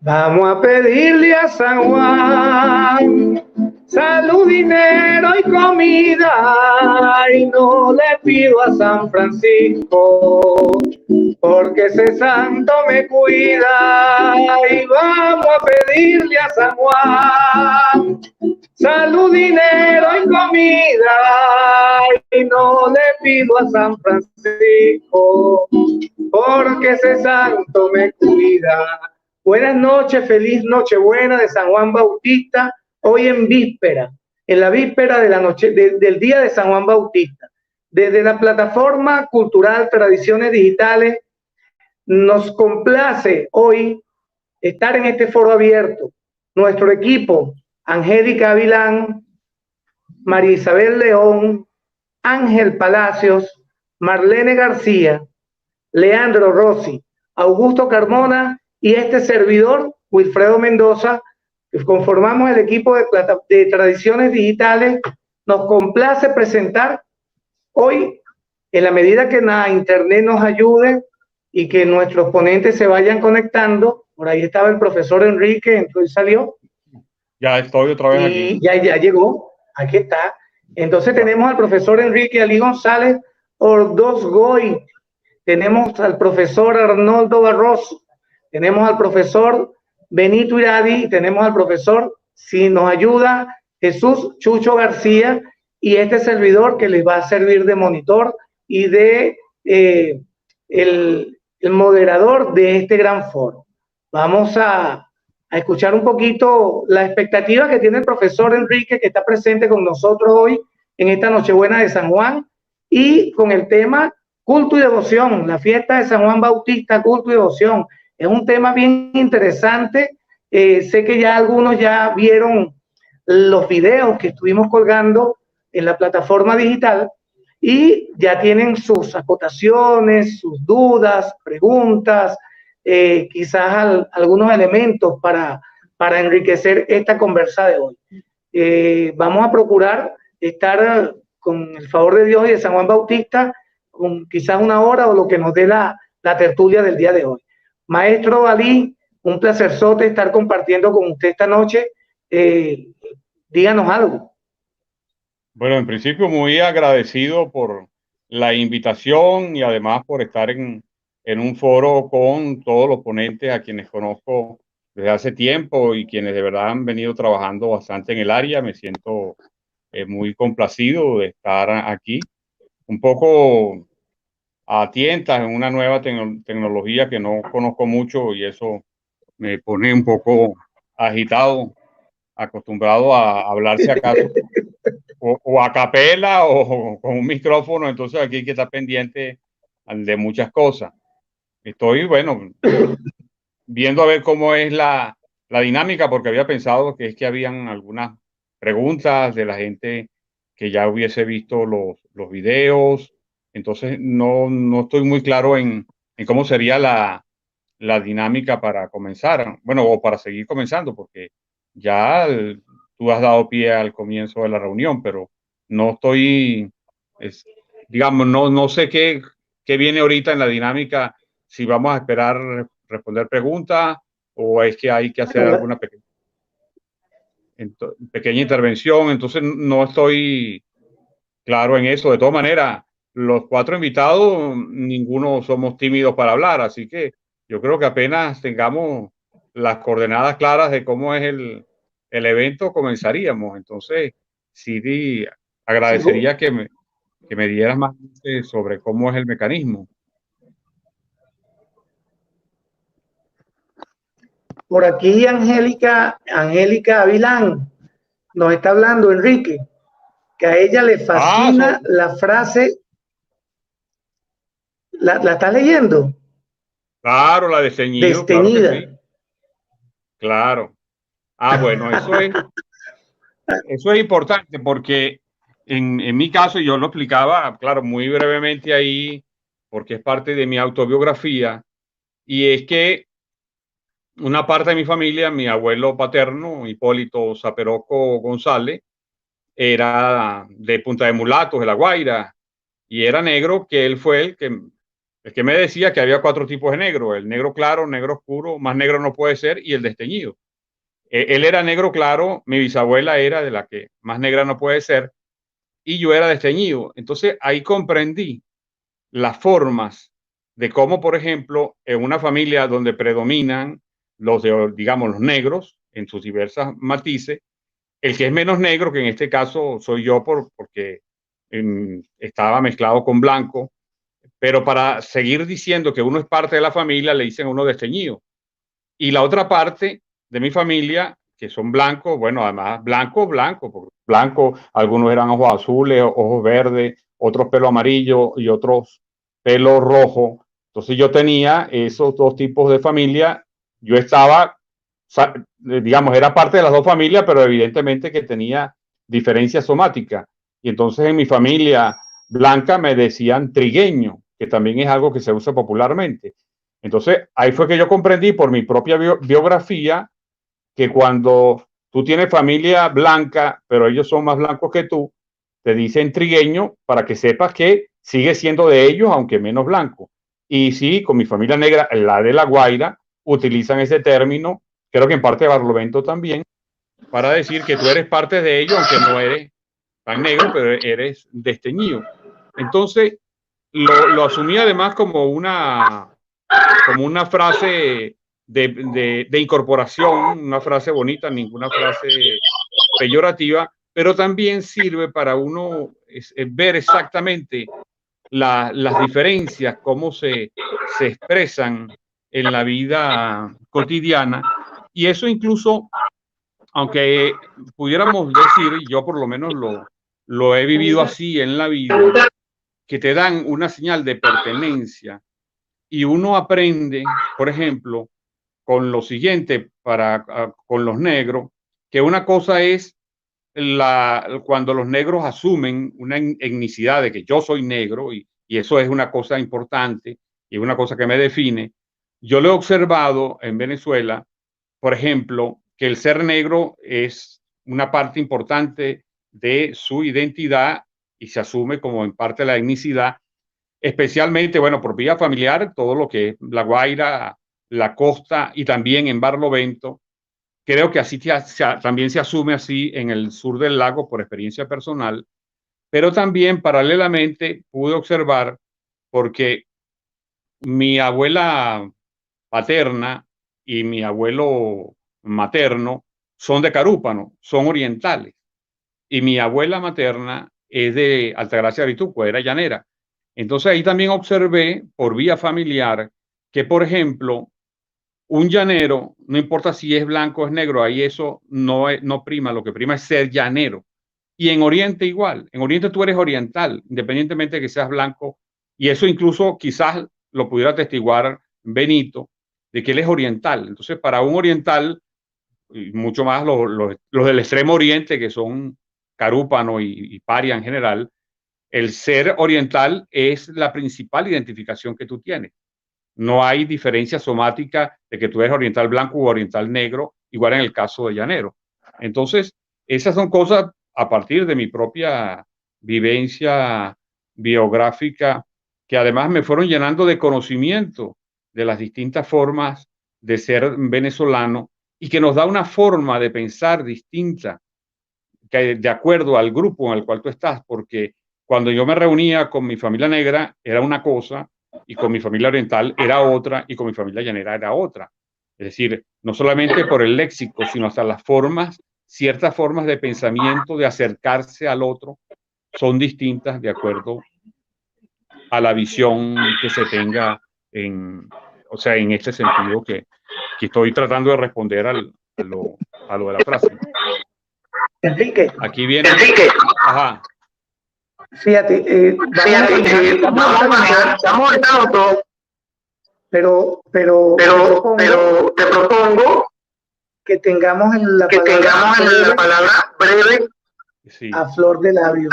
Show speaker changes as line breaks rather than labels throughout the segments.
Vamos a pedirle a San Juan salud, dinero y comida, y no le pido a San Francisco, porque ese santo me cuida. Y vamos a pedirle a San Juan salud, dinero y comida, y no le pido a San Francisco, porque ese santo me cuida. Buenas noches, feliz Nochebuena de San Juan Bautista, hoy en víspera, en la víspera de la noche, del día de San Juan Bautista. Desde la plataforma cultural Tradiciones Digitales, nos complace hoy estar en este foro abierto. Nuestro equipo, Angélica Avilán, María Isabel León, Ángel Palacios, Marlene García, Leandro Rossi, Augusto Carmona y este servidor, Wilfredo Mendoza, que conformamos el equipo de Tradiciones Digitales. Nos complace presentar hoy, en la medida que la internet nos ayude y que nuestros ponentes se vayan conectando. Por ahí estaba el profesor Enrique, entró y salió.
Ya estoy otra vez aquí.
Ya llegó, aquí está. Entonces tenemos al profesor Enrique Ali González Ordosgoy, tenemos al profesor Arnoldo Barroso, tenemos al profesor Benito Iradi y tenemos al profesor, si nos ayuda, Jesús Chucho García, y este servidor que les va a servir de monitor y de el moderador de este gran foro. Vamos a escuchar un poquito la expectativa que tiene el profesor Enrique, que está presente con nosotros hoy en esta Nochebuena de San Juan, y con el tema culto y devoción, la fiesta de San Juan Bautista, culto y devoción. Es un tema bien interesante. Sé que ya algunos ya vieron los videos que estuvimos colgando en la plataforma digital y ya tienen sus acotaciones, sus dudas, preguntas, quizás algunos elementos para enriquecer esta conversa de hoy. Vamos a procurar estar con el favor de Dios y de San Juan Bautista con quizás una hora o lo que nos dé la tertulia del día de hoy. Maestro Ali, un placerzote estar compartiendo con usted esta noche. Díganos algo.
Bueno, en principio muy agradecido por la invitación y además por estar en un foro con todos los ponentes a quienes conozco desde hace tiempo y quienes de verdad han venido trabajando bastante en el área. Me siento muy complacido de estar aquí, un poco a tientas en una nueva tecnología que no conozco mucho y eso me pone un poco agitado, acostumbrado a hablarse acaso o a capela o con un micrófono, entonces aquí hay que estar pendiente de muchas cosas. Estoy, bueno, viendo a ver cómo es la dinámica, porque había pensado que es que habían algunas preguntas de la gente que ya hubiese visto los videos, entonces no estoy muy claro en cómo sería la dinámica para comenzar, bueno, o para seguir comenzando, porque ya tú has dado pie al comienzo de la reunión, pero no estoy, digamos, no sé qué viene ahorita en la dinámica, si vamos a esperar responder preguntas o es que hay que hacer alguna pequeña intervención, entonces no estoy claro en eso. De todas maneras, los cuatro invitados, ninguno somos tímidos para hablar, así que yo creo que apenas tengamos las coordenadas claras de cómo es el evento, comenzaríamos. Entonces, sí, agradecería que me dieras más sobre cómo es el mecanismo.
Por aquí Angélica Avilán nos está hablando, Enrique, que a ella le fascina la frase. ¿La estás leyendo?
Claro, la de ceñido.
Desteñida.
Claro que sí. Claro. Bueno, eso es importante porque en mi caso, yo lo explicaba, claro, muy brevemente ahí, porque es parte de mi autobiografía, y es que una parte de mi familia, mi abuelo paterno, Hipólito Zaperoco González, era de Punta de Mulatos, de La Guaira, y era negro, que él fue el que el que me decía que había 4 tipos de negro: el negro claro, negro oscuro, más negro no puede ser, y el desteñido. Él era negro claro, mi bisabuela era de la que más negra no puede ser, y yo era desteñido. Entonces ahí comprendí las formas de cómo, por ejemplo, en una familia donde predominan los de, digamos, los negros en sus diversas matices, el que es menos negro, que en este caso soy yo porque estaba mezclado con blanco, pero para seguir diciendo que uno es parte de la familia, le dicen a uno desteñido. Y la otra parte de mi familia, que son blancos, bueno, además blanco, algunos eran ojos azules, ojos verdes, otros pelo amarillo y otros pelo rojo. Entonces yo tenía esos 2 tipos de familia. Yo estaba, digamos, era parte de las 2 familias, pero evidentemente que tenía diferencias somáticas. Y entonces en mi familia blanca me decían trigueño, que también es algo que se usa popularmente. Entonces, ahí fue que yo comprendí por mi propia biografía que cuando tú tienes familia blanca, pero ellos son más blancos que tú, te dicen trigueño para que sepas que sigue siendo de ellos, aunque menos blanco. Y sí, con mi familia negra, la de La Guaira, utilizan ese término, creo que en parte de Barlovento también, para decir que tú eres parte de ellos, aunque no eres tan negro, pero eres desteñido. Entonces, lo asumí además como una frase de incorporación, una frase bonita, ninguna frase peyorativa, pero también sirve para uno ver exactamente las diferencias, cómo se expresan en la vida cotidiana. Y eso incluso, aunque pudiéramos decir, y yo por lo menos lo he vivido así en la vida, que te dan una señal de pertenencia. Y uno aprende, por ejemplo, con lo siguiente, con los negros, que una cosa es cuando los negros asumen una etnicidad de que yo soy negro, y eso es una cosa importante y una cosa que me define. Yo lo he observado en Venezuela, por ejemplo, que el ser negro es una parte importante de su identidad y se asume como en parte de la etnicidad, especialmente, bueno, por vía familiar, todo lo que es La Guaira, la costa y también en Barlovento. Creo que así también se asume así en el sur del lago por experiencia personal, pero también paralelamente pude observar, porque mi abuela paterna y mi abuelo materno son de Carúpano, son orientales, y mi abuela materna es de Altagracia de Vituco, era llanera. Entonces ahí también observé por vía familiar que, por ejemplo, un llanero, no importa si es blanco o es negro, ahí eso no prima, lo que prima es ser llanero. Y en Oriente igual, en Oriente tú eres oriental, independientemente de que seas blanco, y eso incluso quizás lo pudiera atestiguar Benito, de que él es oriental. Entonces para un oriental, y mucho más los del extremo oriente, que son Carúpano y Paria en general, el ser oriental es la principal identificación que tú tienes. No hay diferencia somática de que tú eres oriental blanco u oriental negro, igual en el caso de llanero. Entonces, esas son cosas a partir de mi propia vivencia biográfica, que además me fueron llenando de conocimiento de las distintas formas de ser venezolano, y que nos da una forma de pensar distinta, que de acuerdo al grupo en el cual tú estás, porque cuando yo me reunía con mi familia negra era una cosa, y con mi familia oriental era otra, y con mi familia llanera era otra. Es decir, no solamente por el léxico, sino hasta las formas, ciertas formas de pensamiento, de acercarse al otro, son distintas de acuerdo a la visión que se tenga o sea, en este sentido que estoy tratando de responder a lo de la frase.
Enrique.
Aquí viene. Ajá.
Fíjate, vamos a manejar todo, pero te propongo que tengamos en la palabra breve, sí, a flor de labio.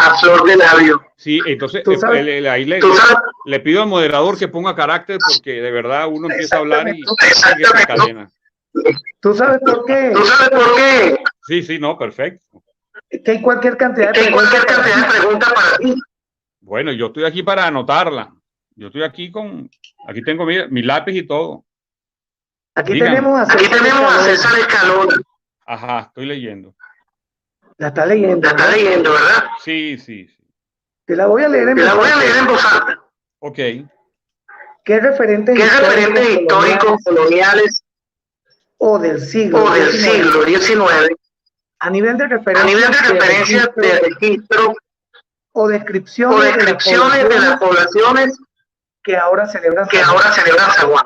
Sí, entonces ahí le pido al moderador que ponga carácter, porque de verdad uno empieza a hablar y se cadena.
¿Tú sabes por qué?
Sí, no, perfecto.
Que hay cualquier cantidad de preguntas para ti.
Bueno, yo estoy aquí para anotarla. Yo estoy aquí aquí tengo mi lápiz y todo.
Aquí tenemos a César Escalona.
Ajá, estoy leyendo.
La está leyendo,
¿verdad? Sí.
Te la voy a leer en voz alta.
Ok.
¿Qué referentes históricos coloniales o del siglo XIX a nivel de referencia de registro o descripciones de las poblaciones que ahora celebran San Juan?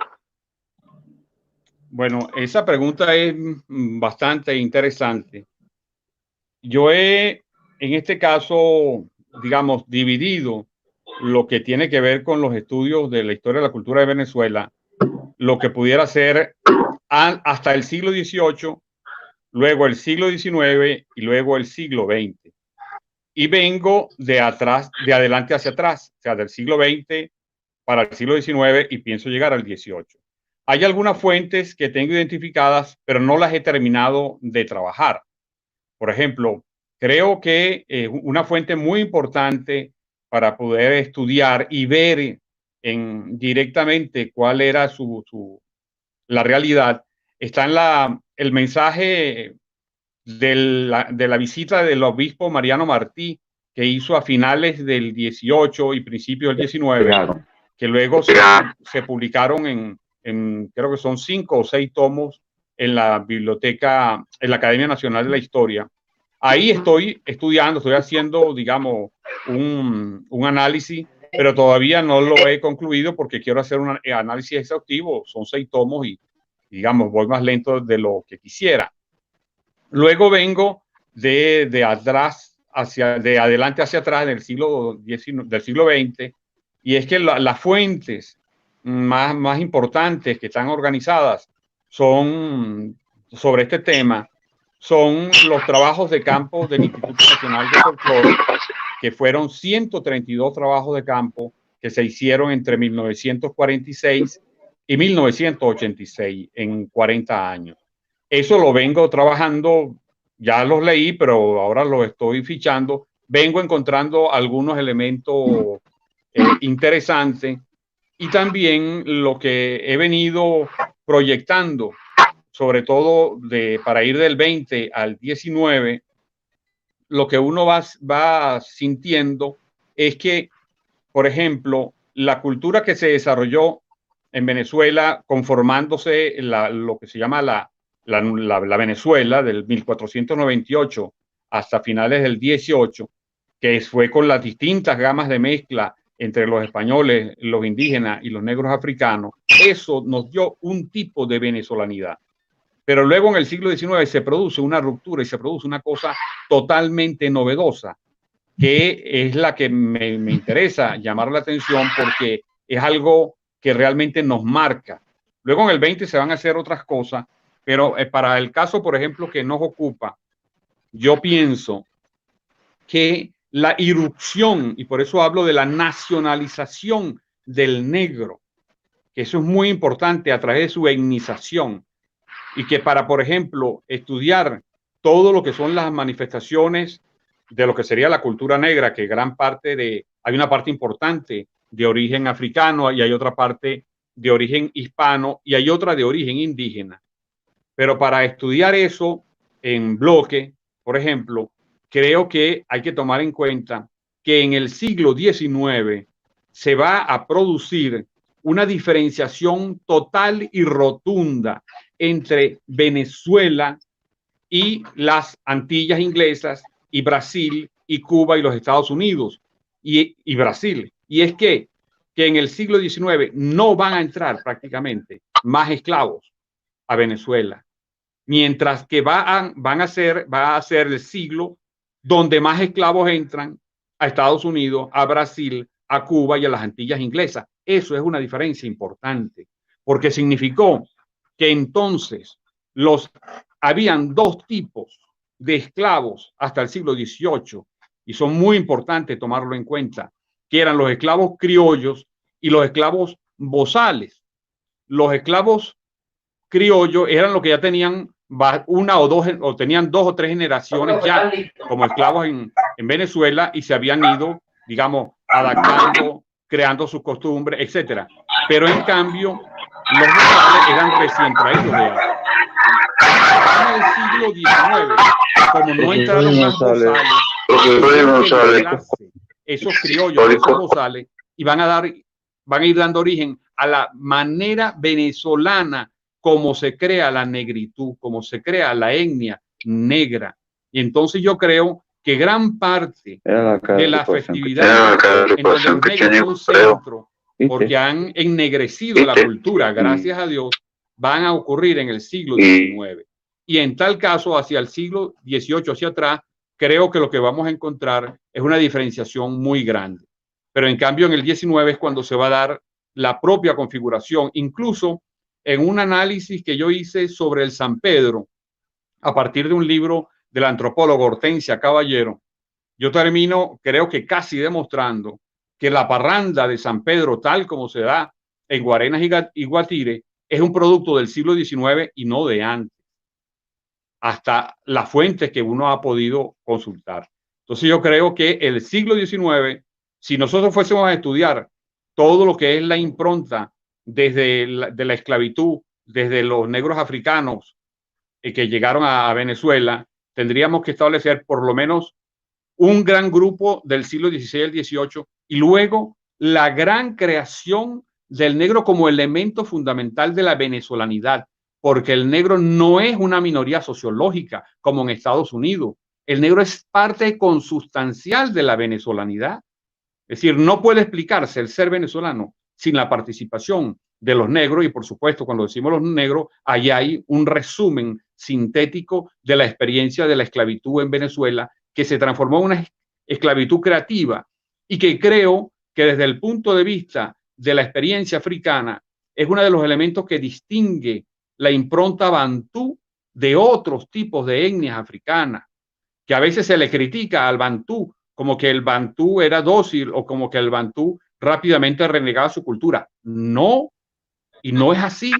Bueno, esa pregunta es bastante interesante. Yo he, en este caso, digamos, dividido lo que tiene que ver con los estudios de la historia de la cultura de Venezuela, lo que pudiera ser hasta el siglo XVIII, luego el siglo XIX y luego el siglo XX. Y vengo de adelante hacia atrás, o sea, del siglo XX para el siglo XIX y pienso llegar al XVIII. Hay algunas fuentes que tengo identificadas, pero no las he terminado de trabajar. Por ejemplo, creo que una fuente muy importante para poder estudiar y ver directamente cuál era la realidad está en el mensaje de la visita del obispo Mariano Martí, que hizo a finales del 18 y principios del 19, claro, que luego se publicaron creo que son 5 o 6 tomos en la biblioteca, en la Academia Nacional de la Historia. Ahí estoy estudiando, estoy haciendo, digamos, un análisis, pero todavía no lo he concluido porque quiero hacer un análisis exhaustivo. Son 6 tomos y, digamos, voy más lento de lo que quisiera. Luego vengo de adelante hacia atrás del siglo XX, y es que las fuentes más importantes que están organizadas sobre este tema son los trabajos de campo del Instituto Nacional de Folclore, que fueron 132 trabajos de campo que se hicieron entre 1946 y 1986, en 40 años. Eso lo vengo trabajando, ya los leí, pero ahora los estoy fichando. Vengo encontrando algunos elementos interesantes, y también lo que he venido proyectando, sobre todo para ir del 20 al 19, lo que uno va sintiendo es que, por ejemplo, la cultura que se desarrolló en Venezuela, conformándose lo que se llama la Venezuela del 1498 hasta finales del 18, que fue con las distintas gamas de mezcla entre los españoles, los indígenas y los negros africanos, eso nos dio un tipo de venezolanidad. Pero luego en el siglo XIX se produce una ruptura y se produce una cosa totalmente novedosa, que es la que me interesa llamar la atención porque es algo que realmente nos marca. Luego en el 20 se van a hacer otras cosas, pero para el caso, por ejemplo, que nos ocupa, yo pienso que la irrupción, y por eso hablo de la nacionalización del negro, que eso es muy importante a través de su etnización, y que para, por ejemplo, estudiar todo lo que son las manifestaciones de lo que sería la cultura negra, que hay una parte importante de origen africano y hay otra parte de origen hispano y hay otra de origen indígena. Pero para estudiar eso en bloque, por ejemplo, creo que hay que tomar en cuenta que en el siglo XIX se va a producir una diferenciación total y rotunda entre Venezuela y las Antillas inglesas y Brasil y Cuba y los Estados Unidos y Brasil. Y es que en el siglo XIX no van a entrar prácticamente más esclavos a Venezuela, mientras que va a ser el siglo donde más esclavos entran a Estados Unidos, a Brasil, a Cuba y a las Antillas inglesas. Eso es una diferencia importante, porque significó que entonces habían 2 tipos de esclavos hasta el siglo XVIII, y son muy importantes tomarlo en cuenta, que eran los esclavos criollos y los esclavos bozales. Los esclavos criollos eran los que ya tenían una o dos, o tenían 2 o 3 generaciones ya como esclavos en Venezuela y se habían ido, digamos, adaptando creando sus costumbres, etcétera. Pero en cambio, los bozales eran recién traídos de África. En el siglo XIX, como no entraron más bozales, esos criollos, esos bozales, y van a ir dando origen a la manera venezolana como se crea la negritud, como se crea la etnia negra. Y entonces yo creo que gran parte de la festividad en donde los negros son centro, porque han ennegrecido la cultura, gracias a Dios, van a ocurrir en el siglo XIX. Y en tal caso, hacia el siglo XVIII, hacia atrás, creo que lo que vamos a encontrar es una diferenciación muy grande. Pero en cambio, en el XIX es cuando se va a dar la propia configuración. Incluso en un análisis que yo hice sobre el San Pedro, a partir de un libro del antropólogo Hortensia Caballero, yo termino, creo que casi demostrando que la parranda de San Pedro, tal como se da en Guarenas y Guatire, es un producto del siglo XIX y no de antes, hasta las fuentes que uno ha podido consultar. Entonces yo creo que el siglo XIX, si nosotros fuésemos a estudiar todo lo que es la impronta desde la esclavitud, desde los negros africanos que llegaron a Venezuela, tendríamos que establecer por lo menos un gran grupo del siglo XVI al XVIII y luego la gran creación del negro como elemento fundamental de la venezolanidad, porque el negro no es una minoría sociológica como en Estados Unidos. El negro es parte consustancial de la venezolanidad. Es decir, no puede explicarse el ser venezolano sin la participación de los negros y, por supuesto, cuando decimos los negros, ahí hay un resumen sintético de la experiencia de la esclavitud en Venezuela, que se transformó en una esclavitud creativa y que creo que desde el punto de vista de la experiencia africana es uno de los elementos que distingue la impronta bantú de otros tipos de etnias africanas, que a veces se le critica al bantú como que el bantú era dócil o como que el bantú rápidamente renegaba su cultura. No, y no es así,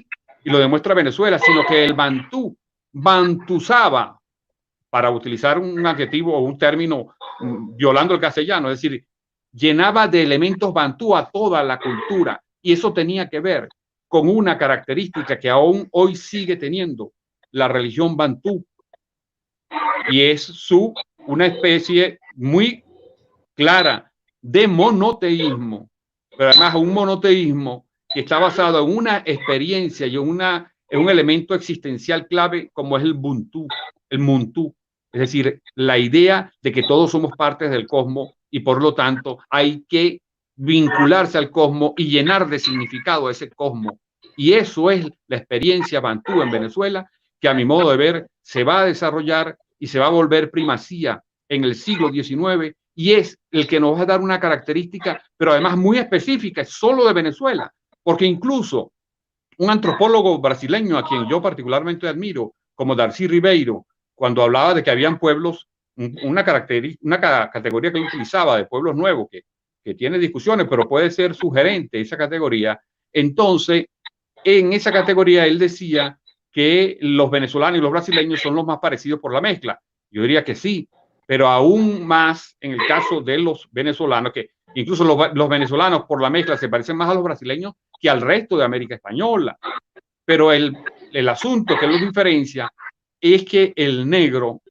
y lo demuestra Venezuela, sino que el bantú bantuzaba, para utilizar un adjetivo o un término violando el castellano, es decir, llenaba de elementos bantú a toda la cultura, y eso tenía que ver con una característica que aún hoy sigue teniendo la religión bantú, y es una especie muy clara de monoteísmo, pero además un monoteísmo que está basado en una experiencia y en un elemento existencial clave como es el Muntú, es decir, la idea de que todos somos partes del cosmos y por lo tanto hay que vincularse al cosmos y llenar de significado a ese cosmos. Y eso es la experiencia bantú en Venezuela, que a mi modo de ver se va a desarrollar y se va a volver primacía en el siglo XIX, y es el que nos va a dar una característica, pero además muy específica, es solo de Venezuela, porque incluso un antropólogo brasileño a quien yo particularmente admiro, como Darcy Ribeiro, cuando hablaba de que habían pueblos, una categoría que él utilizaba de pueblos nuevos, que tiene discusiones, pero puede ser sugerente esa categoría. Entonces, en esa categoría él decía que los venezolanos y los brasileños son los más parecidos por la mezcla. Yo diría que sí, pero aún más en el caso de los venezolanos, que incluso los venezolanos por la mezcla se parecen más a los brasileños que al resto de América Española. Pero el asunto que los diferencia es que el negro,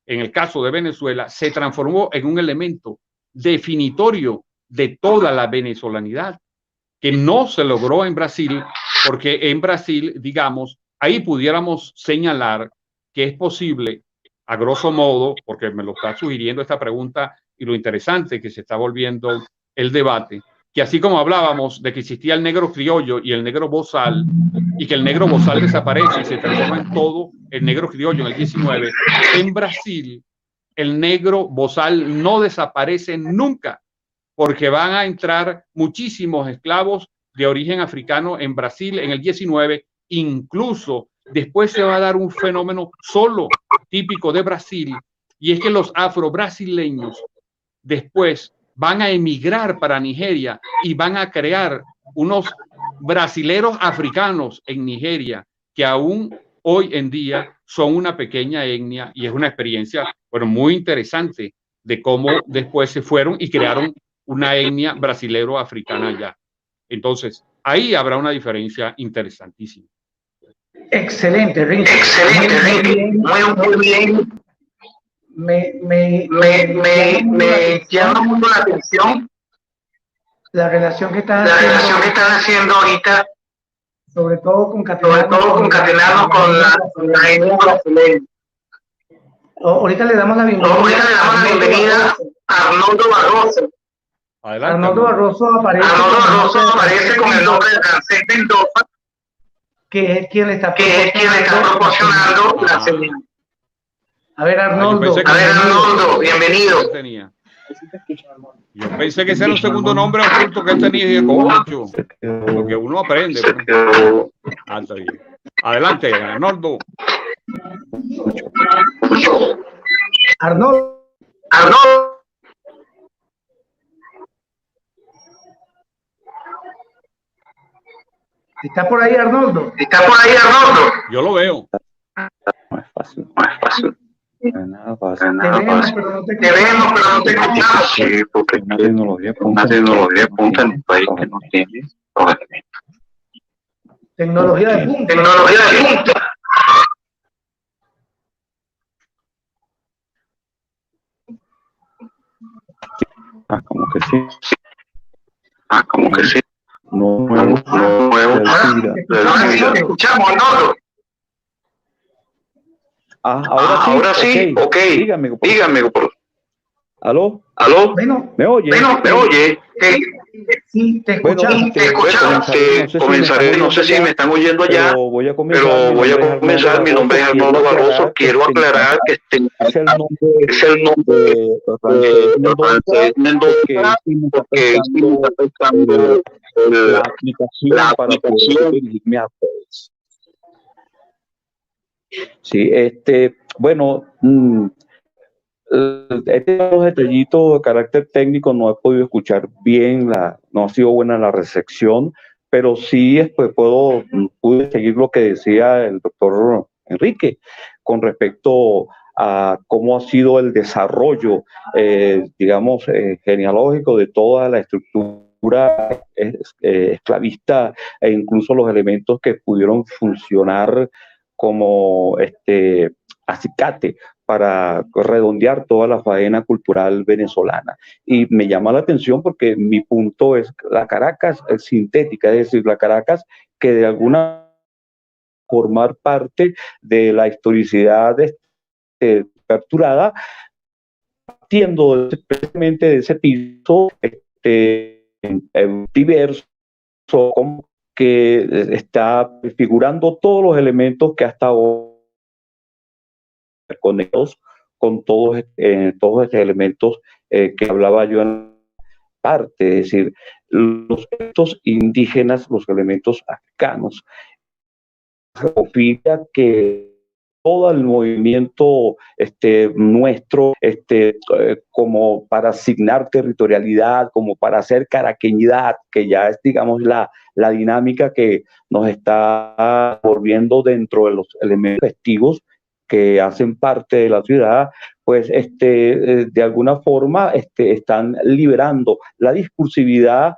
en el caso de Venezuela, se transformó en un elemento definitorio de toda la venezolanidad, que no se logró en Brasil, porque en Brasil, digamos, ahí pudiéramos señalar que es posible, a grosso modo, porque me lo está sugiriendo esta pregunta y lo interesante que se está volviendo el debate, que así como hablábamos de que existía el negro criollo y el negro bozal, y que el negro bozal desaparece y se transforma en todo el negro criollo en el 19, en Brasil el negro bozal no desaparece nunca, porque van a entrar muchísimos esclavos de origen africano en Brasil en el 19, incluso después se va a dar un fenómeno solo típico de Brasil, y es que los afro-brasileños después van a emigrar para Nigeria y van a crear unos brasileros africanos en Nigeria que aún hoy en día son una pequeña etnia, y es una experiencia, bueno, muy interesante de cómo después se fueron y crearon una etnia brasilero-africana allá. Entonces, ahí habrá una diferencia interesantísima.
Excelente, Ricky.
Excelente, Ricky. Muy bien. Me llama mucho la atención
la relación que estás
haciendo ahorita,
sobre todo concatenarnos
con la etnia brasileña.
Ahorita le damos la
bienvenida a Arnoldo Barroso.
Adelante,
Arnoldo Barroso aparece
con el nombre de Francés Mendoza,
que es quien le está
proporcionando la señal.
A ver, Arnoldo.
Bienvenido.
Yo pensé que ese era un segundo nombre oculto que él tenía y dije, coño, porque uno aprende. Adelante, Arnoldo.
Arnoldo. ¿Está por ahí, Arnoldo?
Yo lo veo.
No es fácil. Nada fácil.
Te vemos, pero no te escuchamos.
Sí, porque una tecnología punta en un país que no tiene los elementos.
Tecnología de punta.
Como que sí.
Nuevo.
Te
escuchamos, Arnoldo.
Ahora sí.
Ok. Dígame.
¿Aló?
Bueno,
¿Me oye?
Sí, te escuchamos.
Comenzaré, no sé si me están oyendo allá,
pero voy a
comenzar. Mi nombre es Arnoldo Barroso. Quiero aclarar que
es el nombre de Francés Mendoza, que está pensando la aplicación para poder dirigirme a ustedes. Sí, bueno, los detallitos de carácter técnico no he podido escuchar bien, no ha sido buena la recepción, pero sí pude seguir lo que decía el doctor Enrique con respecto a cómo ha sido el desarrollo, digamos, genealógico de toda la estructura esclavista e incluso los elementos que pudieron funcionar como acicate para redondear toda la faena cultural venezolana. Y me llama la atención porque mi punto es la Caracas sintética, es decir, la Caracas que de alguna formar parte de la historicidad aperturada, partiendo precisamente de ese piso diverso, que está figurando todos los elementos que hasta ahora conectados con todos estos elementos que hablaba yo en parte, es decir, los elementos indígenas, los elementos africanos. Confía que todo el movimiento nuestro, como para asignar territorialidad, como para hacer caraqueñidad, que ya es, digamos, la dinámica que nos está volviendo dentro de los elementos festivos que hacen parte de la ciudad, pues de alguna forma están liberando la discursividad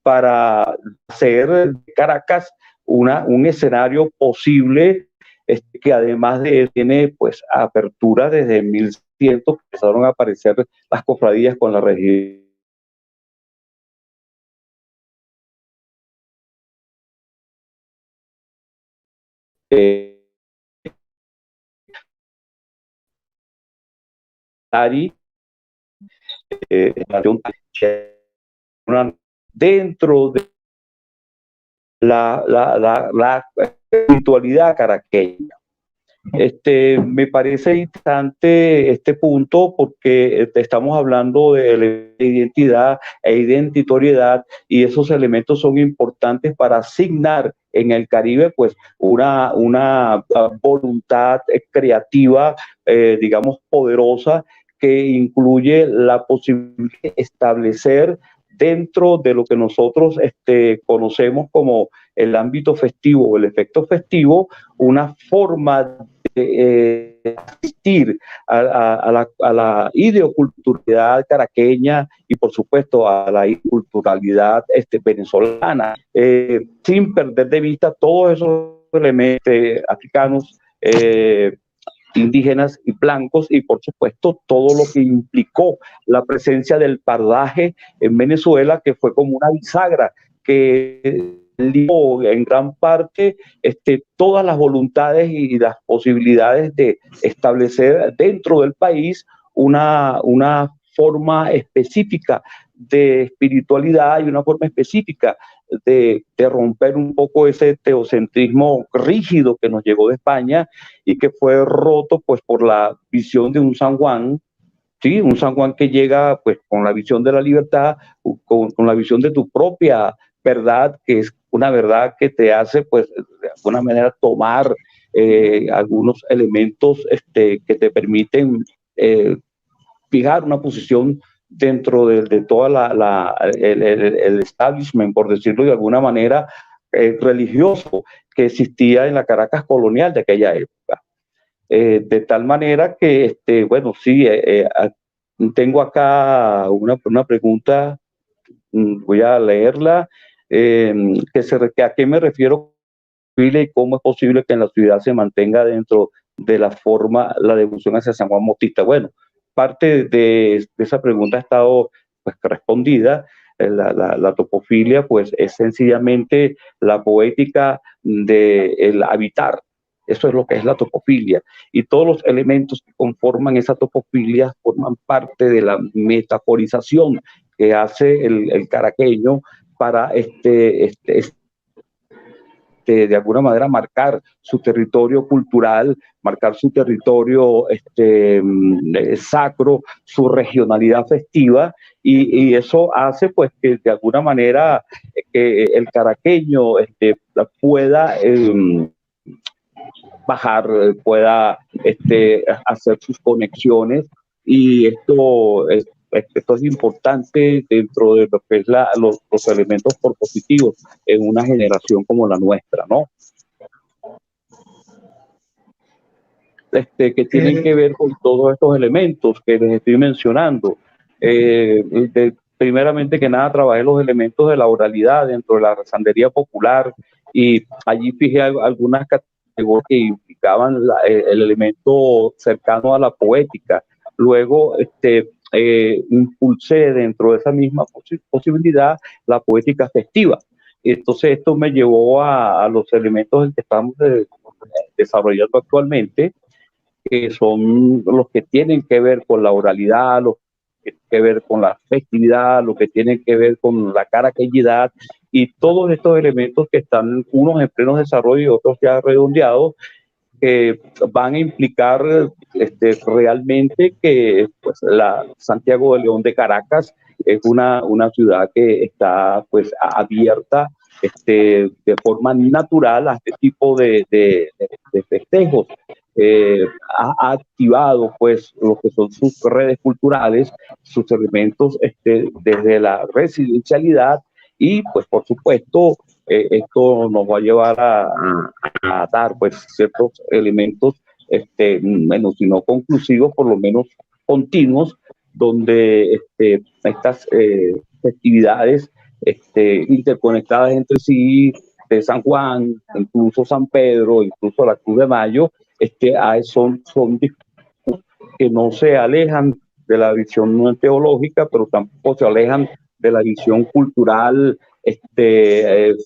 para hacer de Caracas un escenario posible que además tiene pues apertura desde 1100, empezaron a aparecer las cofradías con la región. Dentro de la espiritualidad caraqueña. Me parece interesante este punto porque estamos hablando de identidad e identitoriedad y esos elementos son importantes para asignar en el Caribe pues una voluntad creativa, digamos, poderosa, que incluye la posibilidad de establecer dentro de lo que nosotros conocemos como el ámbito festivo o el efecto festivo, una forma asistir a la ideoculturalidad caraqueña y por supuesto a la culturalidad venezolana, sin perder de vista todos esos elementos africanos, indígenas y blancos, y por supuesto todo lo que implicó la presencia del pardaje en Venezuela, que fue como una bisagra que dio en gran parte todas las voluntades y las posibilidades de establecer dentro del país una forma específica de espiritualidad y una forma específica de romper un poco ese teocentrismo rígido que nos llegó de España y que fue roto pues por la visión de un San Juan, ¿sí? Un San Juan que llega pues con la visión de la libertad, con la visión de tu propia verdad, que es una verdad que te hace pues de alguna manera tomar algunos elementos que te permiten fijar una posición dentro de toda el establishment, por decirlo de alguna manera, religioso que existía en la Caracas colonial de aquella época. De tal manera que, bueno, sí, tengo acá una pregunta, voy a leerla, ¿a qué me refiero y cómo es posible que en la ciudad se mantenga dentro de la forma la devoción hacia San Juan Bautista? Bueno, parte de esa pregunta ha estado pues respondida. La topofilia pues es sencillamente la poética del habitar. Eso es lo que es la topofilia, y todos los elementos que conforman esa topofilia forman parte de la metaforización que hace el caraqueño para de alguna manera marcar su territorio cultural, marcar su territorio sacro, su regionalidad festiva, y eso hace pues que de alguna manera que el caraqueño pueda bajar, pueda hacer sus conexiones, y esto es importante dentro de lo que es los elementos propositivos en una generación como la nuestra, ¿no? Que tienen que ver con todos estos elementos que les estoy mencionando. Primeramente que nada, trabajé los elementos de la oralidad dentro de la rezandería popular, y allí fijé algunas categorías que implicaban el elemento cercano a la poética. Luego, impulsé dentro de esa misma posibilidad la poética festiva. Entonces esto me llevó a los elementos que estamos desarrollando actualmente, que son los que tienen que ver con la oralidad, los que tienen que ver con la festividad, lo que tienen que ver con la caraqueñidad, y todos estos elementos que están unos en pleno desarrollo y otros ya redondeados, que van a implicar realmente que pues, la Santiago de León de Caracas es una ciudad que está pues abierta de forma natural a este tipo de festejos. Ha activado pues lo que son sus redes culturales, sus elementos desde la residencialidad, y pues por supuesto esto nos va a llevar a dar pues ciertos elementos menos si no conclusivos, por lo menos continuos, donde estas festividades interconectadas entre sí, de San Juan, incluso San Pedro, incluso la Cruz de Mayo, son discursos que no se alejan de la visión teológica, pero tampoco se alejan de la visión cultural,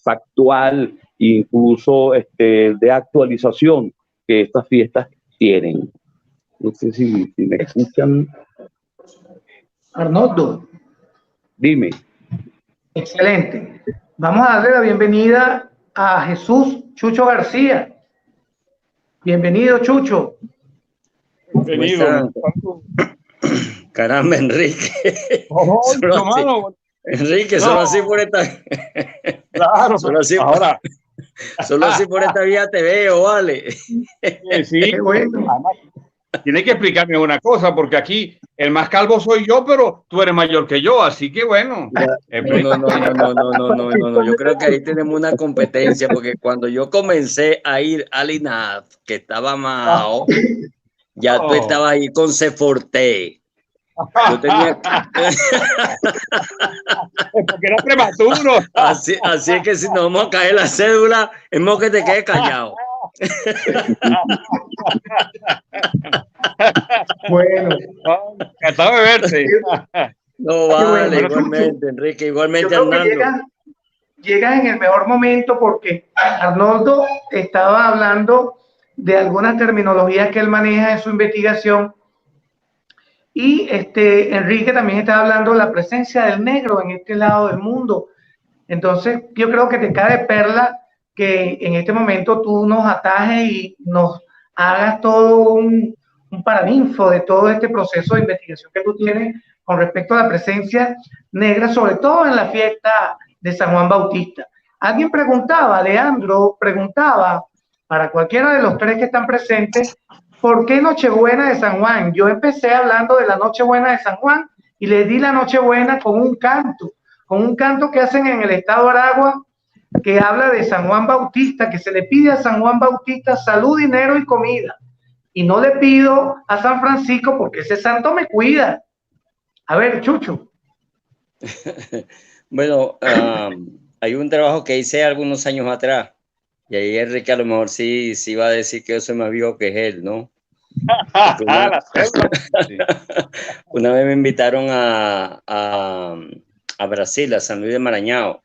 factual, incluso de actualización que estas fiestas tienen. No sé si me escuchan.
Arnoldo.
Dime.
Excelente. Vamos a darle la bienvenida a Jesús Chucho García. Bienvenido, Chucho.
Bienvenido.
Caramba, Enrique. Enrique, solo así por esta.
Claro,
solo así
ahora.
Solo así por esta vía te veo, vale.
Sí, bueno. Tiene que explicarme una cosa, porque aquí el más calvo soy yo, pero tú eres mayor que yo, así que bueno.
No. Yo creo que ahí tenemos una competencia, porque cuando yo comencé a ir al INAF, que estaba Mao, ya tú estabas ahí con Ceforte. Yo tenía
porque era prematuro.
Así es que si nos vamos a caer la cédula, es mejor que te quedes callado.
Bueno.
Encantado de verte.
No vale, igualmente, Enrique, igualmente
Arnoldo. Llegas en el mejor momento porque Arnoldo estaba hablando de algunas terminologías que él maneja en su investigación y Enrique también estaba hablando de la presencia del negro en este lado del mundo. Entonces yo creo que te cae de perla que en este momento tú nos atajes y nos hagas todo un paraninfo de todo este proceso de investigación que tú tienes con respecto a la presencia negra, sobre todo en la fiesta de San Juan Bautista. Alguien preguntaba, Leandro preguntaba, para cualquiera de los tres que están presentes, ¿por qué Nochebuena de San Juan? Yo empecé hablando de la Nochebuena de San Juan y le di la Nochebuena con un canto que hacen en el estado de Aragua, que habla de San Juan Bautista, que se le pide a San Juan Bautista salud, dinero y comida. Y no le pido a San Francisco porque ese santo me cuida. A ver, Chucho.
Bueno, hay un trabajo que hice algunos años atrás, y ahí Enrique a lo mejor sí va a decir que yo soy más viejo que él, ¿no? Una vez me invitaron a Brasil, a San Luis de Maranhão,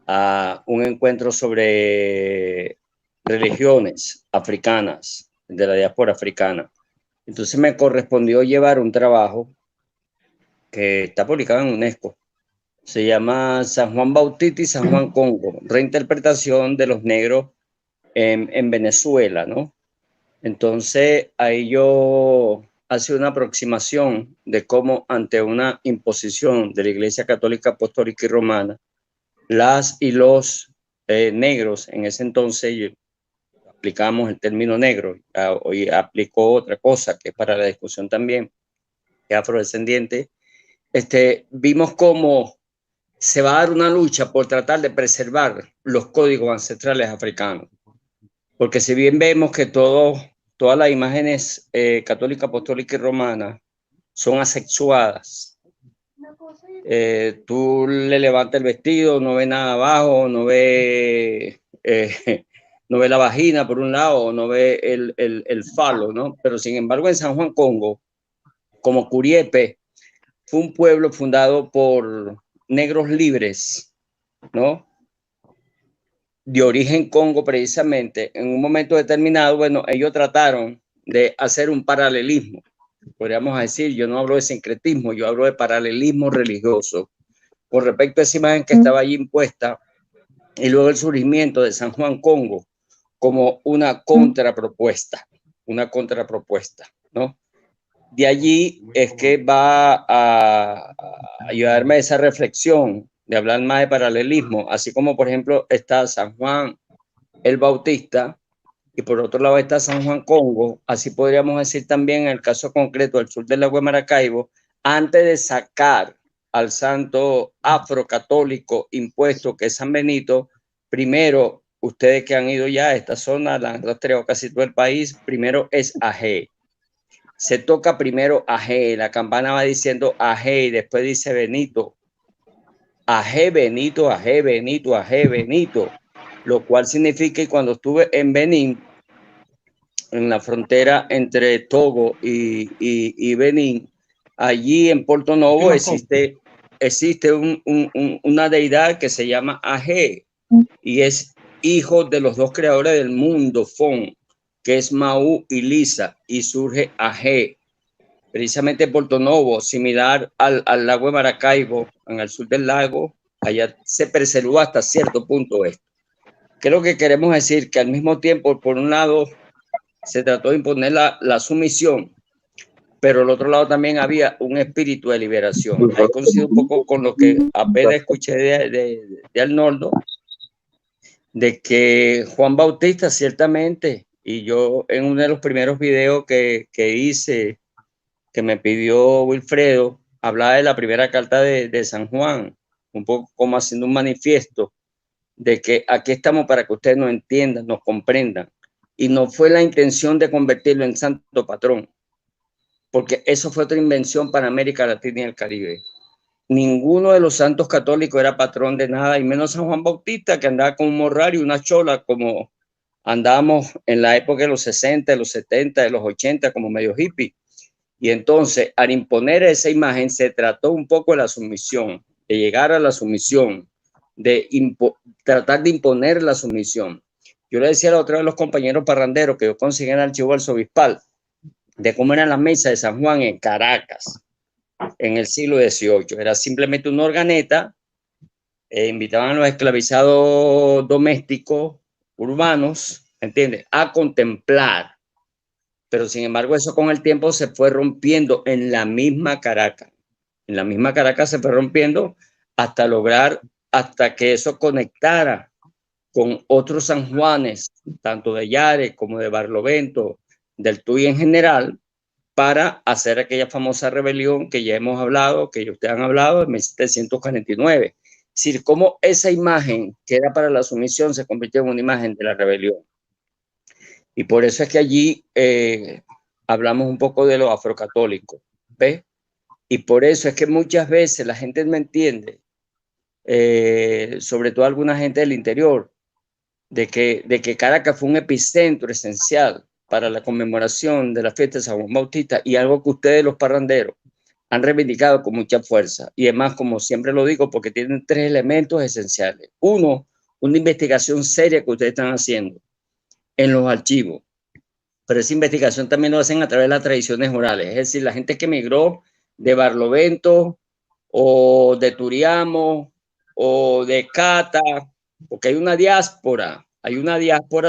a un encuentro sobre religiones africanas, de la diáspora africana. Entonces me correspondió llevar un trabajo que está publicado en UNESCO. Se llama San Juan Bautista y San Juan Congo, reinterpretación de los negros en Venezuela, ¿no? Entonces ahí yo hacía una aproximación de cómo ante una imposición de la Iglesia Católica Apostólica y Romana, las y los negros, en ese entonces aplicamos el término negro, hoy aplicó otra cosa que es para la discusión también, que es afrodescendiente, vimos cómo se va a dar una lucha por tratar de preservar los códigos ancestrales africanos. Porque si bien vemos que todas las imágenes católica, apostólica y romana son asexuadas, tú le levantas el vestido, no ves nada abajo, no ves la vagina por un lado, no ves el falo, ¿no? Pero sin embargo en San Juan Congo, como Curiepe, fue un pueblo fundado por negros libres, ¿no? De origen Congo precisamente, en un momento determinado, bueno, ellos trataron de hacer un paralelismo, podríamos decir, yo no hablo de sincretismo, yo hablo de paralelismo religioso, con respecto a esa imagen que estaba allí impuesta, y luego el surgimiento de San Juan Congo como una contrapropuesta, ¿no? De allí es que va a ayudarme a esa reflexión de hablar más de paralelismo, así como por ejemplo está San Juan el Bautista y por otro lado está San Juan Congo, así podríamos decir también en el caso concreto del sur del lago de Maracaibo, antes de sacar al santo afrocatólico impuesto que es San Benito, primero, ustedes que han ido ya a esta zona, la han rastreado casi todo el país, primero es Ajé. Se toca primero Ajé, la campana va diciendo Ajé y después dice Benito. Ajé, Benito, Ajé, Benito, Ajé, Benito. Lo cual significa que cuando estuve en Benín, en la frontera entre Togo y Benín, allí en Porto Novo existe una deidad que se llama Ajé y es hijo de los dos creadores del mundo, Fon, que es Maú y Lisa, y surge Ajé, precisamente en Porto Novo, similar al lago de Maracaibo, en el sur del lago, allá se preservó hasta cierto punto esto. ¿Qué es lo que queremos decir? Que al mismo tiempo, por un lado, se trató de imponer la sumisión, pero al otro lado también había un espíritu de liberación. Ahí coincido un poco con lo que apenas escuché de Arnoldo, de que Juan Bautista ciertamente, y yo en uno de los primeros videos que hice, que me pidió Wilfredo, hablaba de la primera carta de San Juan, un poco como haciendo un manifiesto de que aquí estamos para que ustedes nos entiendan, nos comprendan. Y no fue la intención de convertirlo en santo patrón, porque eso fue otra invención para América Latina y el Caribe. Ninguno de los santos católicos era patrón de nada, y menos San Juan Bautista, que andaba con un morral y una chola, como andábamos en la época de los 60, de los 70, de los 80, como medio hippie. Y entonces, al imponer esa imagen, se trató un poco de la sumisión, de llegar a la sumisión, de tratar de imponer la sumisión. Yo le decía la otra vez a los compañeros parranderos que yo conseguí en el archivo arzobispal de cómo era la mesa de San Juan en Caracas en el siglo XVIII. Era simplemente una organeta, invitaban a los esclavizados domésticos urbanos, ¿entiendes?, a contemplar. Pero sin embargo eso con el tiempo se fue rompiendo en la misma Caracas. En la misma Caracas se fue rompiendo hasta que eso conectara con otros San Juanes, tanto de Yare como de Barlovento, del Tuy en general, para hacer aquella famosa rebelión que ya hemos hablado, que ustedes han hablado, en 1749. Es decir, cómo esa imagen que era para la sumisión se convirtió en una imagen de la rebelión. Y por eso es que allí hablamos un poco de los afrocatólicos, ¿ves? Y por eso es que muchas veces la gente no entiende, sobre todo alguna gente del interior, de que Caracas fue un epicentro esencial para la conmemoración de la fiesta de San Juan Bautista, y algo que ustedes los parranderos han reivindicado con mucha fuerza. Y además, como siempre lo digo, porque tienen tres elementos esenciales. Uno, una investigación seria que ustedes están haciendo en los archivos, pero esa investigación también lo hacen a través de las tradiciones orales, es decir, la gente que emigró de Barlovento o de Turiamo o de Cata, porque hay una diáspora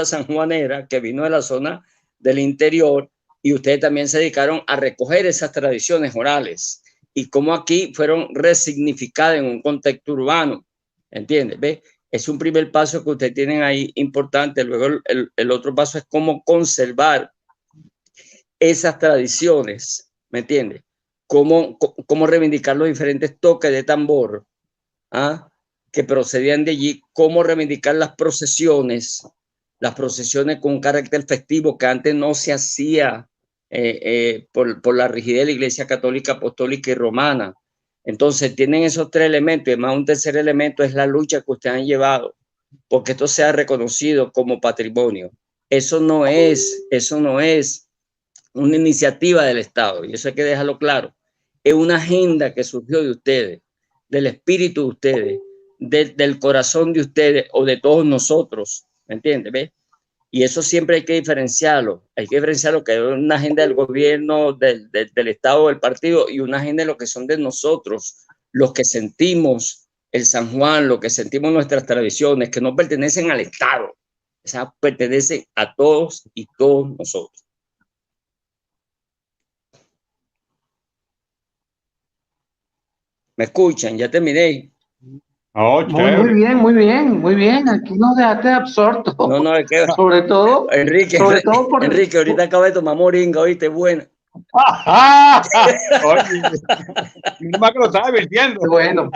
sanjuanera que vino de la zona del interior, y ustedes también se dedicaron a recoger esas tradiciones orales y cómo aquí fueron resignificadas en un contexto urbano, ¿entiendes? ¿Ve? Es un primer paso que ustedes tienen ahí importante. Luego el otro paso es cómo conservar esas tradiciones, ¿me entiendes? Cómo reivindicar los diferentes toques de tambor, ¿ah?, que procedían de allí, cómo reivindicar las procesiones con un carácter festivo que antes no se hacía por la rigidez de la Iglesia Católica, Apostólica y Romana. Entonces tienen esos tres elementos, y además un tercer elemento es la lucha que ustedes han llevado, porque esto sea reconocido como patrimonio. Eso no es una iniciativa del Estado, y eso hay que dejarlo claro. Es una agenda que surgió de ustedes, del espíritu de ustedes, del corazón de ustedes o de todos nosotros, ¿me entiendes? ¿Ves? Y eso siempre hay que diferenciarlo. Hay que diferenciarlo, que es una agenda del gobierno, del Estado, del partido, y una agenda de lo que son de nosotros, los que sentimos el San Juan, lo que sentimos nuestras tradiciones, que no pertenecen al Estado, o sea, pertenecen a todos y todos nosotros. ¿Me escuchan? Ya terminé.
Oh,
muy bien. Aquí nos dejaste absortos.
No, es que
sobre todo,
Enrique, ahorita acabo de tomar moringa, oíste, buena.
Oye, no más que lo estaba vendiendo.
Bueno.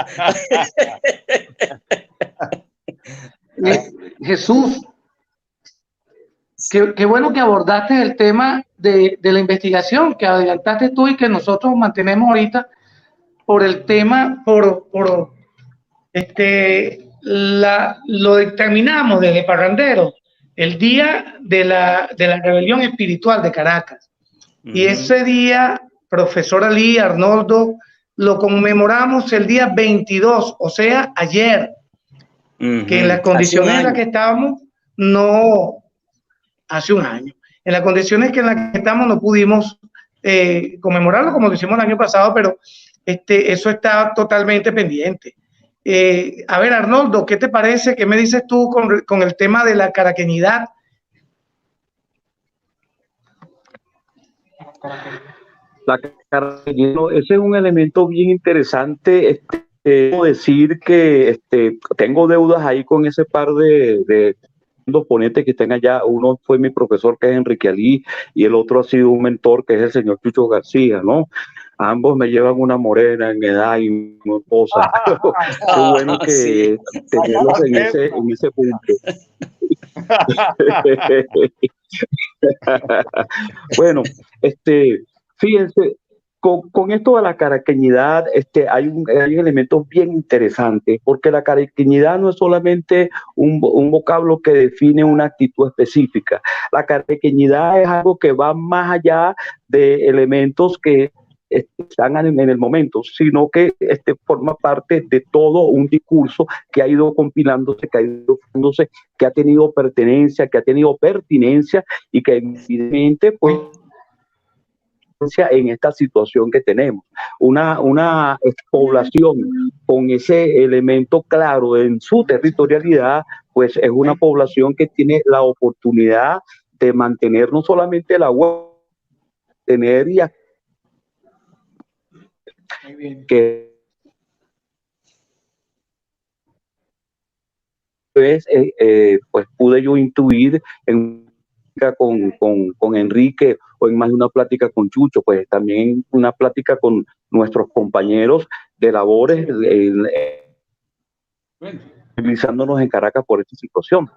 Jesús, qué bueno que abordaste el tema de la investigación que adelantaste tú y que nosotros mantenemos ahorita por el tema, lo determinamos desde Parrandero el día de la rebelión espiritual de Caracas. Y ese día, profesor Ali, Arnoldo, lo conmemoramos el día 22, o sea, ayer, que en las condiciones en las que estábamos, hace un año, en las condiciones en las que estamos no pudimos conmemorarlo como lo hicimos el año pasado, pero eso está totalmente pendiente. A ver, Arnoldo, ¿qué te parece? ¿Qué me dices tú con el tema de la caraqueñidad?
Ese es un elemento bien interesante. Debo decir que tengo deudas ahí con ese par de dos ponentes que estén allá. Uno fue mi profesor, que es Enrique Alí, y el otro ha sido un mentor, que es el señor Chucho García, ¿no? Ambos me llevan una morena en edad y una esposa. Qué bueno que
Sí.
tenerlos en ese punto. Bueno, fíjense, con esto de la caraqueñidad, hay elementos bien interesantes, porque la caraqueñidad no es solamente un vocablo que define una actitud específica. La caraqueñidad es algo que va más allá de elementos que están en el momento, sino que forma parte de todo un discurso que ha ido compilándose, que ha tenido pertenencia, que ha tenido pertinencia y que evidentemente pues en esta situación que tenemos. Una población con ese elemento claro en su territorialidad, pues es una población que tiene la oportunidad de mantener no solamente la agua, tener y que pues pude yo intuir con Enrique, o en más de una plática con Chucho, pues también una plática con nuestros compañeros de labores, utilizándonos en Caracas por esta situación.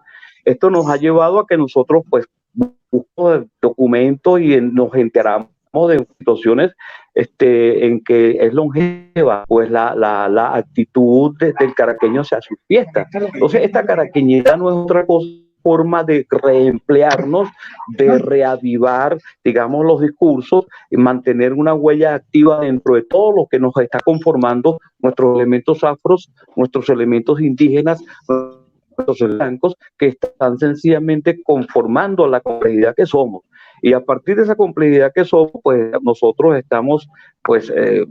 Esto nos ha llevado a que nosotros pues buscamos documentos y nos enteramos de situaciones en que es longeva pues la actitud del caraqueño hacia sus fiestas. Entonces esta caraqueñidad no es otra cosa, forma de reemplearnos, de reavivar, digamos, los discursos y mantener una huella activa dentro de todo lo que nos está conformando nuestros elementos afros, nuestros elementos indígenas, nuestros blancos, que están sencillamente conformando la complejidad que somos. Y a partir de esa complejidad que somos, pues nosotros estamos, pues, de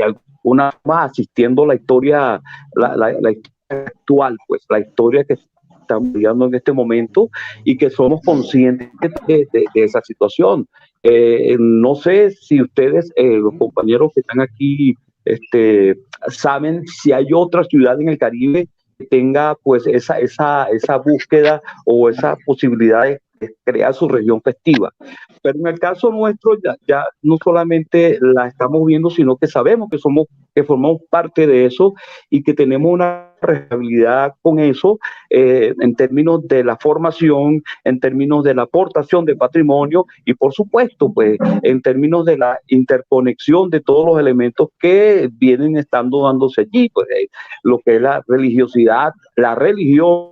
alguna forma asistiendo a la historia, la historia actual, pues, la historia que estamos viviendo en este momento y que somos conscientes de esa situación. No sé si ustedes, los compañeros que están aquí, saben si hay otra ciudad en el Caribe que tenga pues esa búsqueda o esa posibilidad de crear su región festiva. Pero en el caso nuestro ya no solamente la estamos viendo, sino que sabemos que formamos parte de eso y que tenemos una responsabilidad con eso, en términos de la formación, en términos de la aportación de patrimonio y por supuesto pues en términos de la interconexión de todos los elementos que vienen estando dándose allí, pues lo que es la religiosidad, la religión,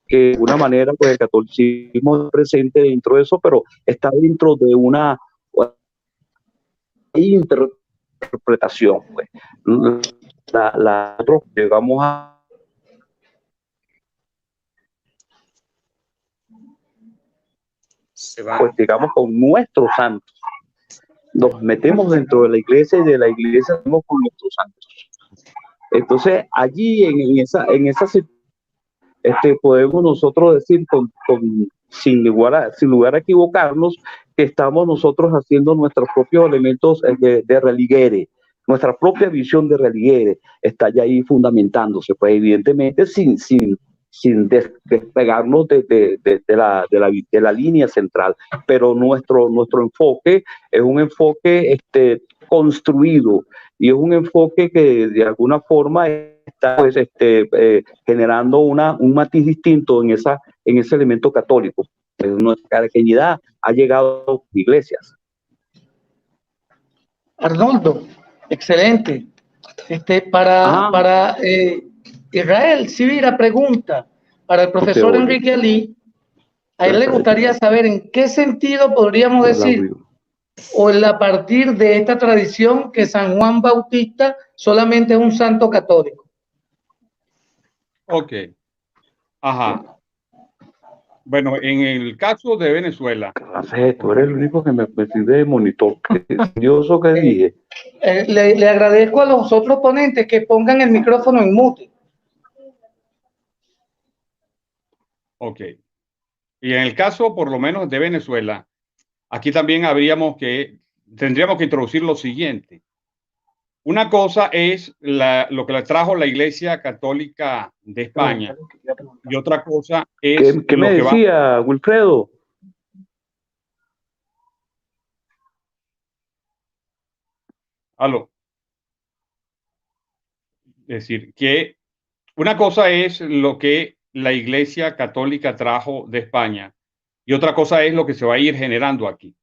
que de una manera pues el catolicismo es presente dentro de eso, pero está dentro de una interpretación, pues nosotros llegamos a pues digamos con nuestros santos, nos metemos dentro de la iglesia y de la iglesia estamos con nuestros santos. Entonces allí en esa podemos nosotros decir sin lugar a equivocarnos que estamos nosotros haciendo nuestros propios elementos de religere, nuestra propia visión de religere está ya ahí fundamentándose, pues evidentemente sin despegarnos de la línea central, pero nuestro enfoque es un enfoque construido y es un enfoque que de alguna forma está pues, generando un matiz distinto en ese elemento católico. Nuestra caraqueñidad ha llegado a iglesias.
Arnoldo, excelente. Para Israel Sibira pregunta para el profesor Enrique Alí. A él le gustaría saber en qué sentido podríamos decir, o a partir de esta tradición, que San Juan Bautista solamente es un santo católico.
Ok. Ajá. Bueno, en el caso de Venezuela.
Tú eres el único que me sirve de monitor. Curioso que dije.
Le agradezco a los otros ponentes que pongan el micrófono en mute.
Ok. Y en el caso, por lo menos, de Venezuela, aquí también tendríamos que introducir lo siguiente. Una cosa es lo que le trajo la Iglesia Católica de España y otra cosa es
¿Qué me
lo que va.
decía, Wilfredo?
Aló. Es decir, que una cosa es lo que la Iglesia Católica trajo de España y otra cosa es lo que se va a ir generando aquí.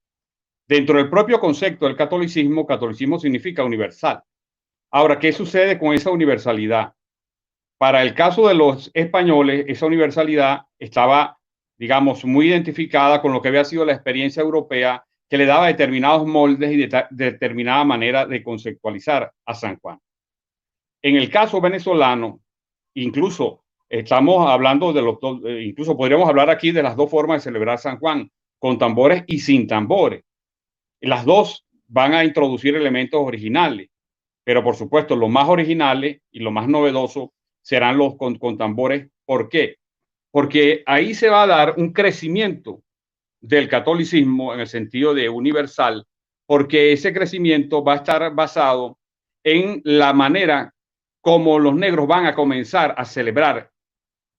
Dentro del propio concepto del catolicismo, catolicismo significa universal. Ahora, ¿qué sucede con esa universalidad? Para el caso de los españoles, esa universalidad estaba, digamos, muy identificada con lo que había sido la experiencia europea, que le daba determinados moldes y determinada manera de conceptualizar a San Juan. En el caso venezolano, incluso estamos hablando de los dos, incluso podríamos hablar aquí de las dos formas de celebrar San Juan, con tambores y sin tambores. Las dos van a introducir elementos originales, pero por supuesto los más originales y lo más novedoso serán los con tambores. ¿Por qué? Porque ahí se va a dar un crecimiento del catolicismo en el sentido de universal, porque ese crecimiento va a estar basado en la manera como los negros van a comenzar a celebrar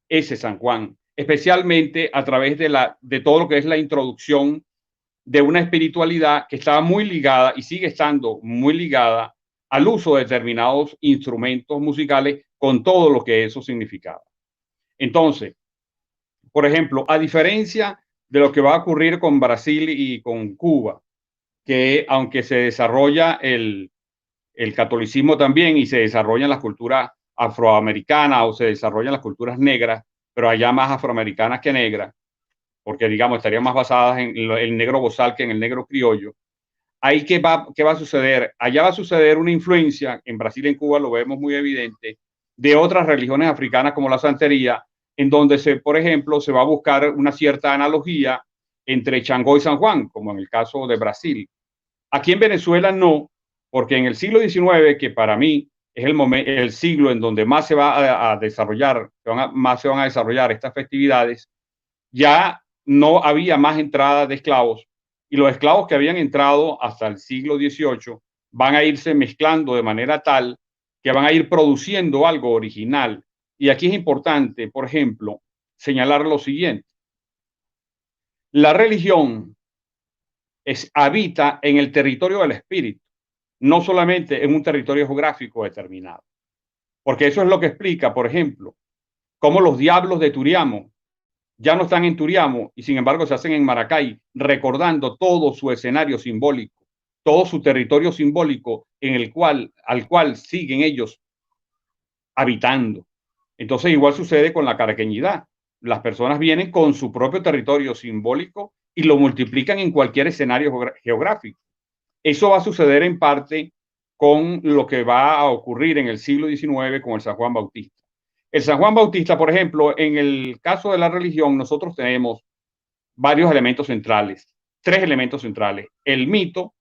ese San Juan, especialmente a través de todo lo que es la introducción de una espiritualidad que estaba muy ligada y sigue estando muy ligada al uso de determinados instrumentos musicales con todo lo que eso significaba. Entonces, por ejemplo, a diferencia de lo que va a ocurrir con Brasil y con Cuba, que aunque se desarrolla el catolicismo también y se desarrollan las culturas afroamericanas o se desarrollan las culturas negras, pero allá más afroamericanas que negras, porque digamos estarían más basadas en el negro bozal que en el negro criollo. Ahí qué va a suceder. Allá va a suceder una influencia, en Brasil y en Cuba lo vemos muy evidente, de otras religiones africanas como la santería, en donde por ejemplo, se va a buscar una cierta analogía entre Changó y San Juan, como en el caso de Brasil. Aquí en Venezuela no, porque en el siglo XIX, que para mí es el siglo en donde más se va a desarrollar, más se van a desarrollar estas festividades, ya no había más entrada de esclavos y los esclavos que habían entrado hasta el siglo XVIII van a irse mezclando de manera tal que van a ir produciendo algo original. Y aquí es importante, por ejemplo, señalar lo siguiente. La religión habita en el territorio del espíritu, no solamente en un territorio geográfico determinado. Porque eso es lo que explica, por ejemplo, cómo los diablos de Turiamo ya no están en Turiamo y sin embargo se hacen en Maracay, recordando todo su escenario simbólico, todo su territorio simbólico al cual siguen ellos habitando. Entonces igual sucede con la caraqueñidad. Las personas vienen con su propio territorio simbólico y lo multiplican en cualquier escenario geográfico. Eso va a suceder en parte con lo que va a ocurrir en el siglo XIX con el San Juan Bautista. El San Juan Bautista, por ejemplo, en el caso de la religión, nosotros tenemos varios elementos centrales, 3 elementos centrales: el mito,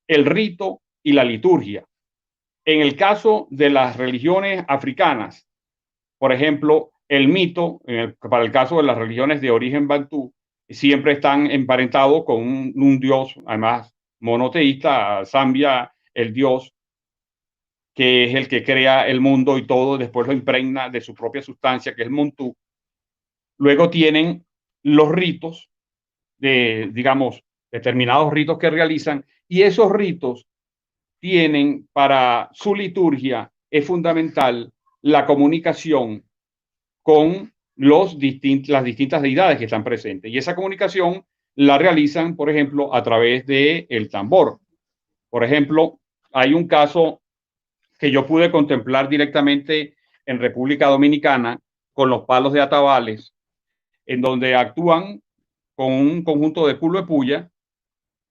el rito y la liturgia. En el caso de las religiones africanas, por ejemplo, el mito, para el caso de las religiones de origen bantú, siempre están emparentados con un dios, además monoteísta, Zambia, el dios que es el que crea el mundo y todo, después lo impregna de su propia sustancia, que es el Montú. Luego tienen los ritos, digamos, determinados ritos que realizan, y esos ritos tienen para su liturgia, es fundamental la comunicación con las distintas deidades que están presentes. Y esa comunicación la realizan, por ejemplo, a través del tambor. Por ejemplo, hay un caso que yo pude contemplar directamente en República Dominicana con los palos de atabales, en donde actúan con un conjunto de pulo de puya,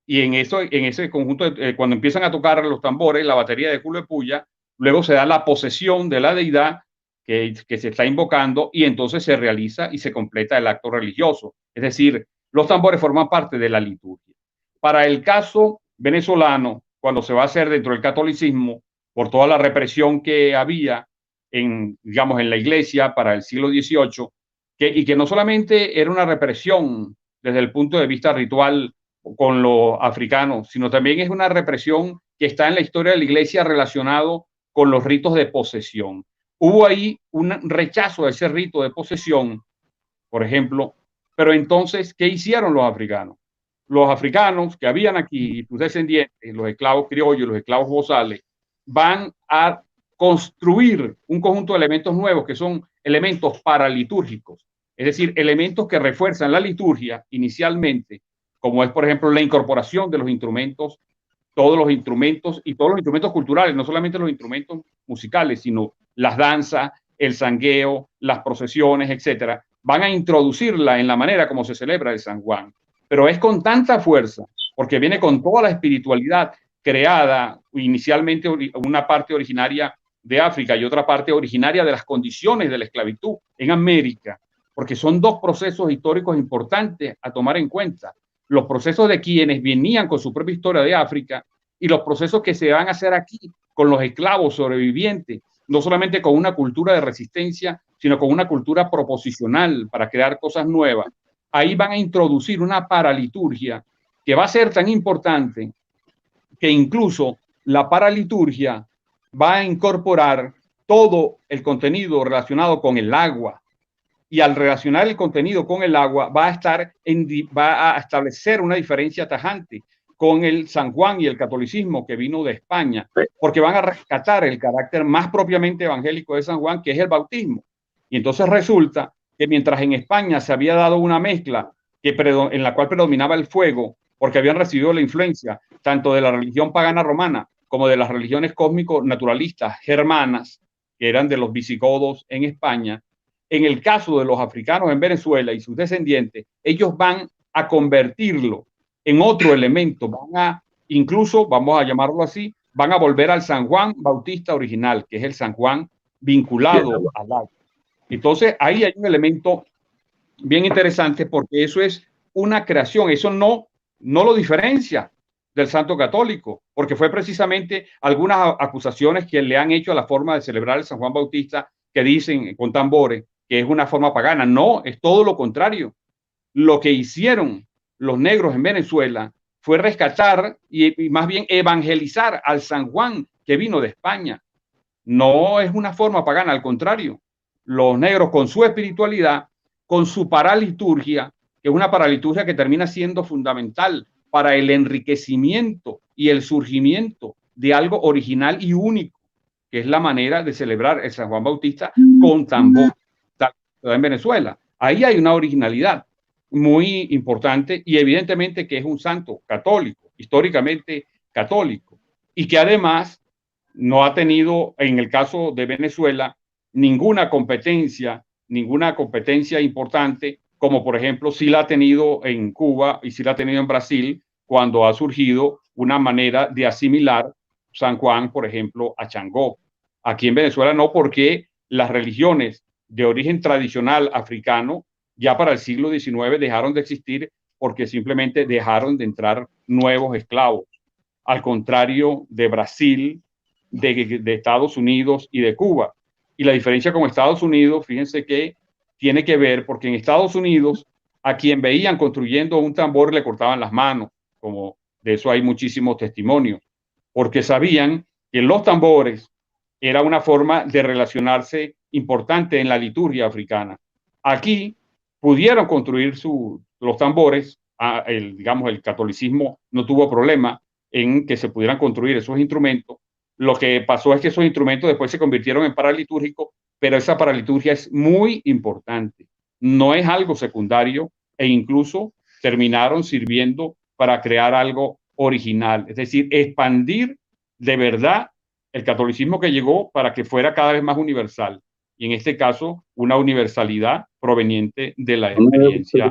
y en ese conjunto, cuando empiezan a tocar los tambores, la batería de culo de puya, luego se da la posesión de la deidad que se está invocando y entonces se realiza y se completa el acto religioso. Es decir, los tambores forman parte de la liturgia. Para el caso venezolano, cuando se va a hacer dentro del catolicismo, por toda la represión que había digamos, en la iglesia para el siglo XVIII, y que no solamente era una represión desde el punto de vista ritual con los africanos, sino también es una represión que está en la historia de la iglesia relacionado con los ritos de posesión. Hubo ahí un rechazo a ese rito de posesión, por ejemplo, pero entonces, ¿qué hicieron los africanos? Los africanos que habían aquí, y sus descendientes, los esclavos criollos, los esclavos bozales, van a construir un conjunto de elementos nuevos que son elementos paralitúrgicos, es decir, elementos que refuerzan la liturgia inicialmente, como es, por ejemplo, la incorporación de los instrumentos, todos los instrumentos y todos los instrumentos culturales, no solamente los instrumentos musicales, sino las danzas, el sangueo, las procesiones, etcétera, van a introducirla en la manera como se celebra el San Juan. Pero es con tanta fuerza, porque viene con toda la espiritualidad creada inicialmente, una parte originaria de África y otra parte originaria de las condiciones de la esclavitud en América, porque son dos procesos históricos importantes a tomar en cuenta. Los procesos de quienes venían con su propia historia de África y los procesos que se van a hacer aquí con los esclavos sobrevivientes, no solamente con una cultura de resistencia, sino con una cultura proposicional para crear cosas nuevas. Ahí van a introducir una paraliturgia que va a ser tan importante que incluso la paraliturgia va a incorporar todo el contenido relacionado con el agua. Y al relacionar el contenido con el agua va a establecer una diferencia tajante con el San Juan y el catolicismo que vino de España, porque van a rescatar el carácter más propiamente evangélico de San Juan, que es el bautismo. Y entonces resulta que mientras en España se había dado una mezcla en la cual predominaba el fuego, porque habían recibido la influencia tanto de la religión pagana romana como de las religiones cósmico-naturalistas germanas, que eran de los visigodos en España, en el caso de los africanos en Venezuela y sus descendientes, ellos van a convertirlo en otro elemento, incluso, vamos a llamarlo así, van a volver al San Juan Bautista original, que es el San Juan vinculado al agua. Entonces, ahí hay un elemento bien interesante porque eso es una creación, eso no lo diferencia del santo católico, porque fue precisamente algunas acusaciones que le han hecho a la forma de celebrar el San Juan Bautista, que dicen con tambores que es una forma pagana. No, es todo lo contrario. Lo que hicieron los negros en Venezuela fue rescatar y más bien evangelizar al San Juan que vino de España. No es una forma pagana, al contrario. Los negros con su espiritualidad, con su paraliturgia, que es una paraliturgia que termina siendo fundamental para el enriquecimiento y el surgimiento de algo original y único, que es la manera de celebrar el San Juan Bautista con tambor en Venezuela. Ahí hay una originalidad muy importante y evidentemente que es un santo católico, históricamente católico, y que además no ha tenido, en el caso de Venezuela, ninguna competencia importante, como por ejemplo sí la ha tenido en Cuba y sí la ha tenido en Brasil, cuando ha surgido una manera de asimilar San Juan, por ejemplo, a Changó. Aquí en Venezuela no, porque las religiones de origen tradicional africano ya para el siglo XIX dejaron de existir porque simplemente dejaron de entrar nuevos esclavos. Al contrario de Brasil, de Estados Unidos y de Cuba. Y la diferencia con Estados Unidos, fíjense que tiene que ver porque en Estados Unidos a quien veían construyendo un tambor le cortaban las manos, como de eso hay muchísimos testimonios, porque sabían que los tambores era una forma de relacionarse importante en la liturgia africana. Aquí pudieron construir los tambores, digamos, el catolicismo no tuvo problema en que se pudieran construir esos instrumentos. Lo que pasó es que esos instrumentos después se convirtieron en paralitúrgicos, pero esa paraliturgia es muy importante, no es algo secundario e incluso terminaron sirviendo para crear algo original, es decir, expandir de verdad el catolicismo que llegó para que fuera cada vez más universal. Y en este caso, una universalidad proveniente de la experiencia.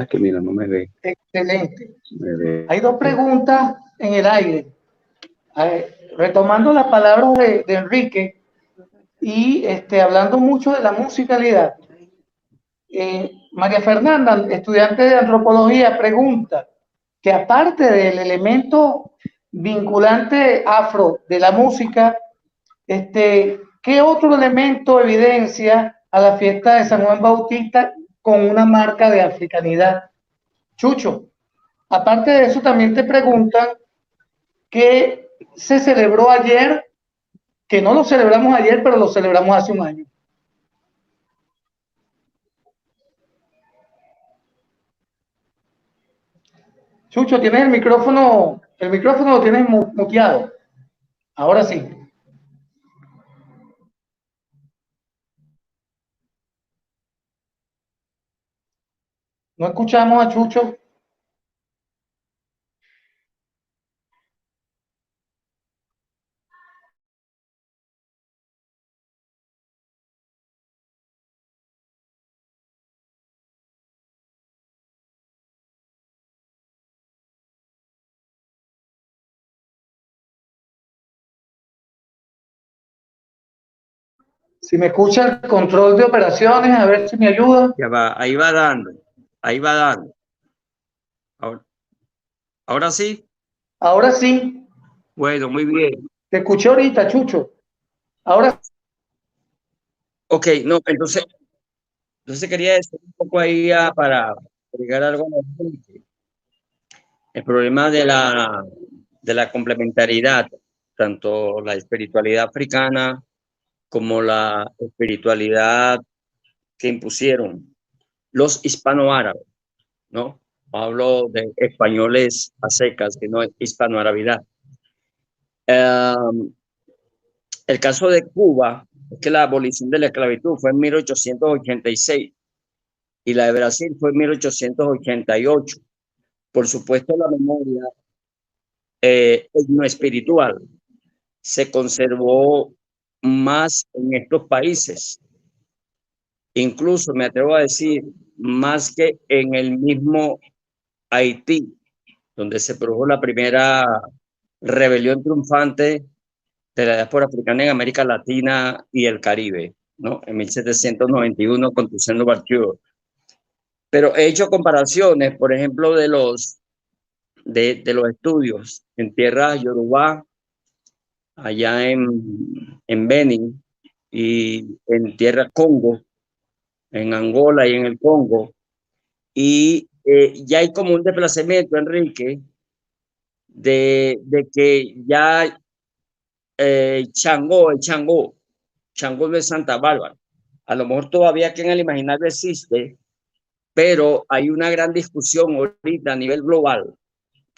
Que mira, no me ve.
Excelente. Hay dos preguntas en el aire. Retomando las palabras de Enrique y hablando mucho de la musicalidad. María Fernanda, estudiante de antropología, pregunta que aparte del elemento vinculante afro de la música, ¿qué otro elemento evidencia a la fiesta de San Juan Bautista con una marca de africanidad? Chucho, aparte de eso también te preguntan que se celebró ayer, que no lo celebramos ayer, pero lo celebramos hace un año. Chucho, tienes el micrófono lo tienes muteado. Ahora sí. No escuchamos a Chucho. Si me escucha el control de operaciones, a ver si me ayuda.
Ya va, ahí va dando, ahí va dando. Ahora sí.
Ahora sí.
Bueno, muy bien.
Te escuché ahorita, Chucho. Ahora.
Ok, no, entonces quería decir un poco ahí para agregar algo. El problema de la complementariedad, tanto la espiritualidad africana como la espiritualidad que impusieron los hispanoárabes, ¿no? Hablo de españoles a secas, que no es hispanoarabidad. El caso de Cuba es que la abolición de la esclavitud fue en 1886 y la de Brasil fue en 1888. Por supuesto, la memoria etnoespiritual se conservó más en estos países. Incluso me atrevo a decir, más que en el mismo Haití, donde se produjo la primera rebelión triunfante de la diáspora africana en América Latina y el Caribe, ¿no? En 1791 con Toussaint Louverture. Pero he hecho comparaciones, por ejemplo, de los estudios en tierra Yorubá, allá en Benin, y en tierra Congo, en Angola y en el Congo. Y ya hay como un desplazamiento, Enrique, de que ya Changó de Santa Bárbara. A lo mejor todavía aquí en el imaginario existe, pero hay una gran discusión ahorita a nivel global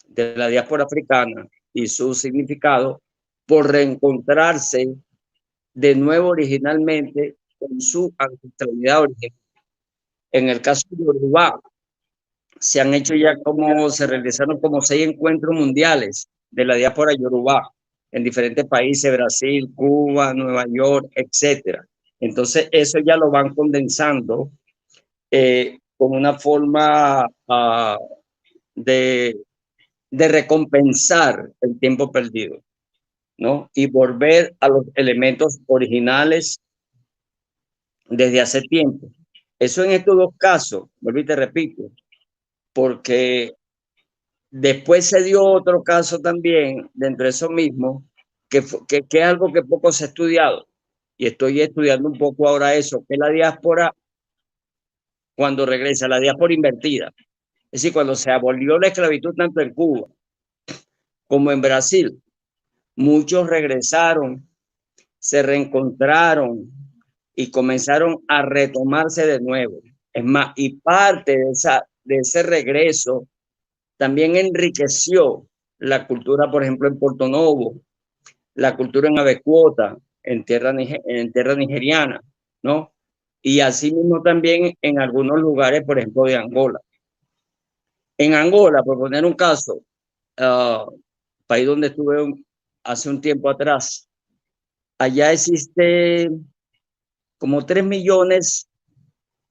de la diáspora africana y su significado por reencontrarse de nuevo originalmente con su ancestralidad original. En el caso de Uruguay, se han hecho ya se realizaron como 6 encuentros mundiales de la diáspora yoruba en diferentes países, Brasil, Cuba, Nueva York, etcétera. Entonces, eso ya lo van condensando con una forma de recompensar el tiempo perdido, ¿no? Y volver a los elementos originales desde hace tiempo. Eso en estos dos casos, vuelvo y te repito, porque después se dio otro caso también dentro de eso mismo, que es algo que poco se ha estudiado, y estoy estudiando un poco ahora eso, que es la diáspora cuando regresa, la diáspora invertida. Es decir, cuando se abolió la esclavitud tanto en Cuba como en Brasil, muchos regresaron, se reencontraron y comenzaron a retomarse de nuevo. Es más, y parte de ese regreso también enriqueció la cultura, por ejemplo, en Porto Novo, la cultura en Abecuota, en tierra nigeriana, ¿no? Y asimismo también en algunos lugares, por ejemplo, de Angola. En Angola, por poner un caso, país donde estuve hace un tiempo atrás, allá existe como 3 millones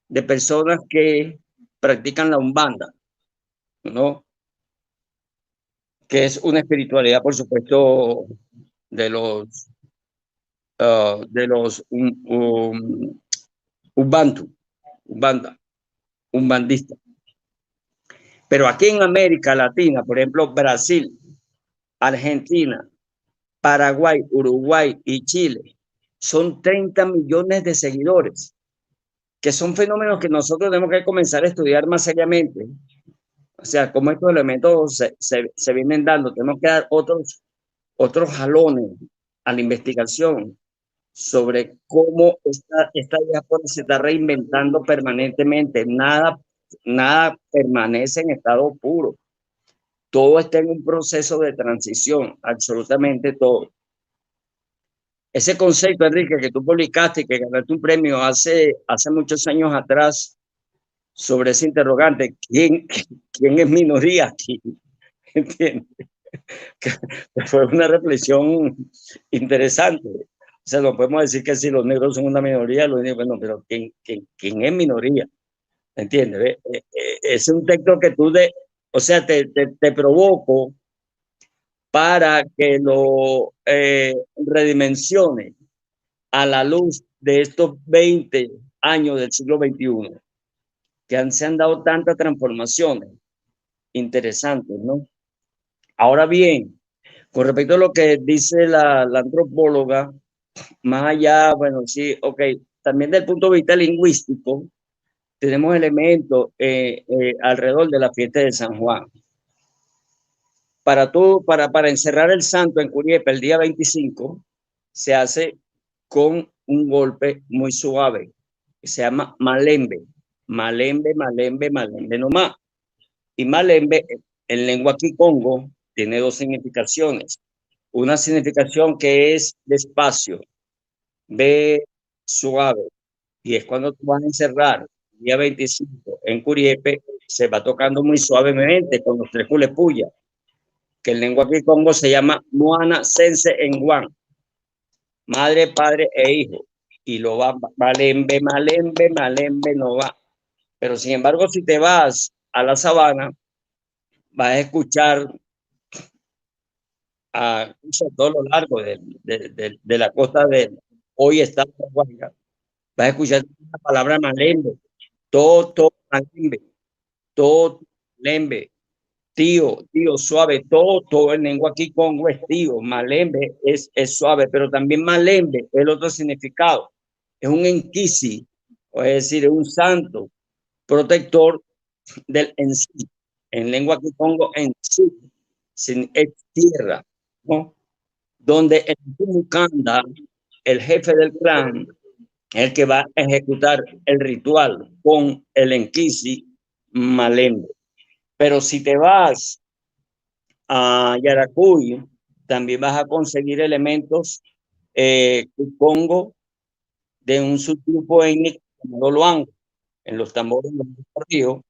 de personas que practican la Umbanda, ¿no? Que es una espiritualidad, por supuesto, de los umbandistas. Pero aquí en América Latina, por ejemplo, Brasil, Argentina, Paraguay, Uruguay y Chile, son 30 millones de seguidores, que son fenómenos que nosotros tenemos que comenzar a estudiar más seriamente. O sea, cómo estos elementos se vienen dando. Tenemos que dar otros otros jalones a la investigación sobre cómo esta diáspora se está reinventando permanentemente. Nada permanece en estado puro. Todo está en un proceso de transición, absolutamente todo. Ese concepto, Enrique, que tú publicaste y que ganaste un premio hace muchos años atrás sobre ese interrogante, ¿quién es minoría aquí? ¿Entiendes? Que fue una reflexión interesante. O sea, no podemos decir que si los negros son una minoría, bueno, pero ¿quién es minoría? ¿Entiendes? Es un texto que tú o sea, te provoco para que lo redimensione a la luz de estos 20 años del siglo XXI, que se han dado tantas transformaciones interesantes, ¿no? Ahora bien, con respecto a lo que dice la antropóloga, más allá, bueno, sí, ok, también desde el punto de vista lingüístico, tenemos elementos alrededor de la fiesta de San Juan. Para encerrar el santo en Curiepe el día 25, se hace con un golpe muy suave, que se llama malembe. Malembe, malembe, malembe nomás. Y malembe, en lengua kikongo, tiene dos significaciones. Una significación que es despacio, ve suave, y es cuando tú vas a encerrar el día 25 en Curiepe, se va tocando muy suavemente con los tres culepuyas, que en lengua kikongo se llama Moana Sense Enguan, madre, padre e hijo, y lo va malembe, malembe, malembe no va. Pero sin embargo, si te vas a la sabana, vas a escuchar a todo lo largo de la costa de hoy está Guaira, vas a escuchar la palabra malembe, todo malembe, todo malembe, tío, suave, todo en lengua kikongo es tío, malembe es suave, pero también malembe es el otro significado, es un enquisi, es decir, es un santo protector del en sí, en lengua kikongo en sí, es tierra, ¿no? Donde el Mukanda, el jefe del clan, es el que va a ejecutar el ritual con el enquisi malembe. Pero si te vas a Yaracuy, también vas a conseguir elementos kikongo de un subgrupo étnico llamado Luango, en los tambores de los ríos,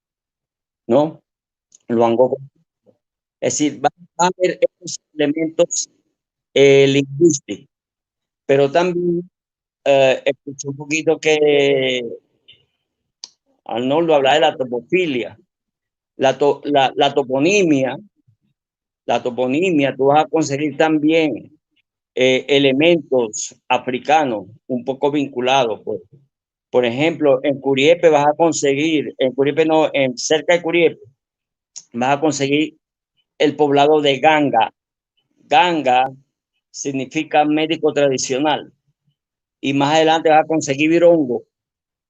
¿no? Luango. Es decir, va a haber estos elementos lingüísticos, pero también escuché un poquito que Arnoldo habla de la topofilia, la toponimia, tú vas a conseguir también elementos africanos un poco vinculados. Pues. Por ejemplo, en Curiepe vas a conseguir, cerca de Curiepe, vas a conseguir el poblado de Ganga. Ganga significa médico tradicional. Y más adelante vas a conseguir Virongo.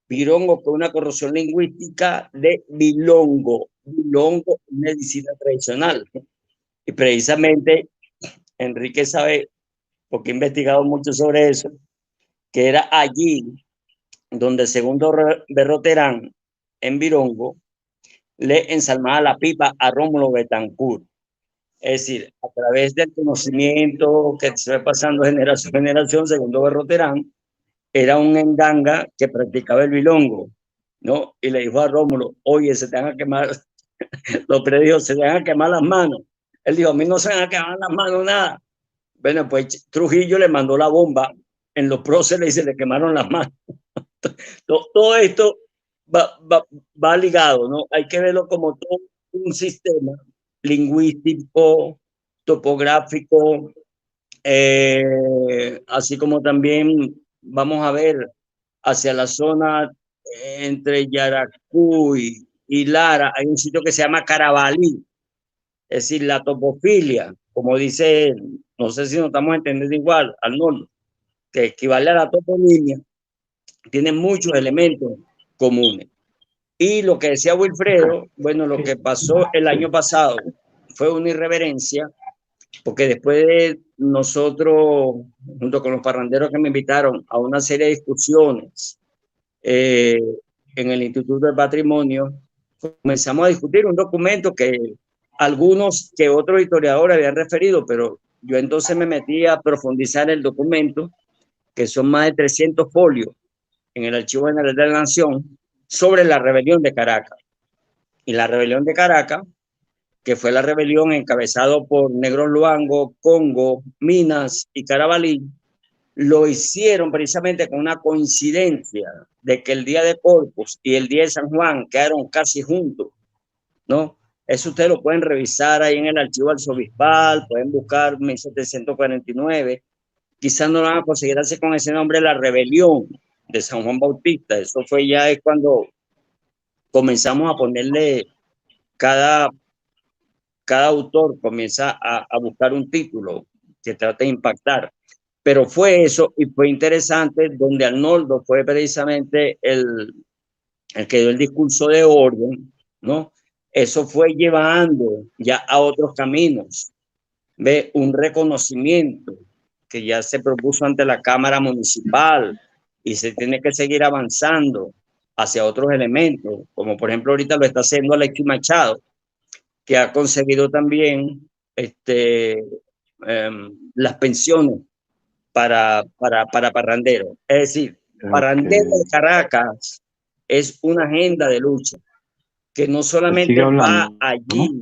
Virongo con una corrupción lingüística de bilongo. Bilongo, medicina tradicional. Y precisamente Enrique sabe, porque he investigado mucho sobre eso, que era allí donde segundo Berroterán, en Virongo, le ensalmaba la pipa a Rómulo Betancourt. Es decir, a través del conocimiento que se va pasando generación a generación, segundo Berroterán era un enganga que practicaba el bilongo, ¿no? Y le dijo a Rómulo, oye, se te van a quemar, los predios se te van a quemar las manos. Él dijo, a mí no se me van a quemar las manos nada. Bueno, pues Trujillo le mandó la bomba en los próceres y se le quemaron las manos. Todo esto va ligado, ¿no? Hay que verlo como todo un sistema lingüístico, topográfico, así como también vamos a ver hacia la zona entre Yaracuy y Lara, hay un sitio que se llama Carabalí, es decir, la topofilia, como dice él, no sé si nos estamos entendiendo igual, Arnoldo, que equivale a la toponimia, tiene muchos elementos comunes. Y lo que decía Wilfredo, bueno, lo que pasó el año pasado fue una irreverencia porque después de nosotros, junto con los parranderos que me invitaron a una serie de discusiones en el Instituto de Patrimonio, comenzamos a discutir un documento que algunos que otros historiadores habían referido, pero yo entonces me metí a profundizar el documento, que son más de 300 folios en el Archivo General de la Nación, sobre la rebelión de Caracas. Y la rebelión de Caracas, que fue la rebelión encabezado por Negros Luango, Congo, Minas y Carabalí, lo hicieron precisamente con una coincidencia de que el día de Corpus y el día de San Juan quedaron casi juntos, ¿no? Eso ustedes lo pueden revisar ahí en el archivo arzobispal, pueden buscar 1749. Quizás no lo van a conseguir así con ese nombre, la rebelión de San Juan Bautista. Eso fue ya es cuando comenzamos a ponerle cada autor comienza a buscar un título que trate de impactar. Pero fue eso y fue interesante, donde Arnoldo fue precisamente el que dio el discurso de orden, ¿no? Eso fue llevando ya a otros caminos, ¿ve? Un reconocimiento que ya se propuso ante la Cámara Municipal y se tiene que seguir avanzando hacia otros elementos, como por ejemplo ahorita lo está haciendo Alexis Machado, que ha conseguido también las pensiones para parranderos. Es decir, Parrandero de Caracas es una agenda de lucha que no solamente va allí,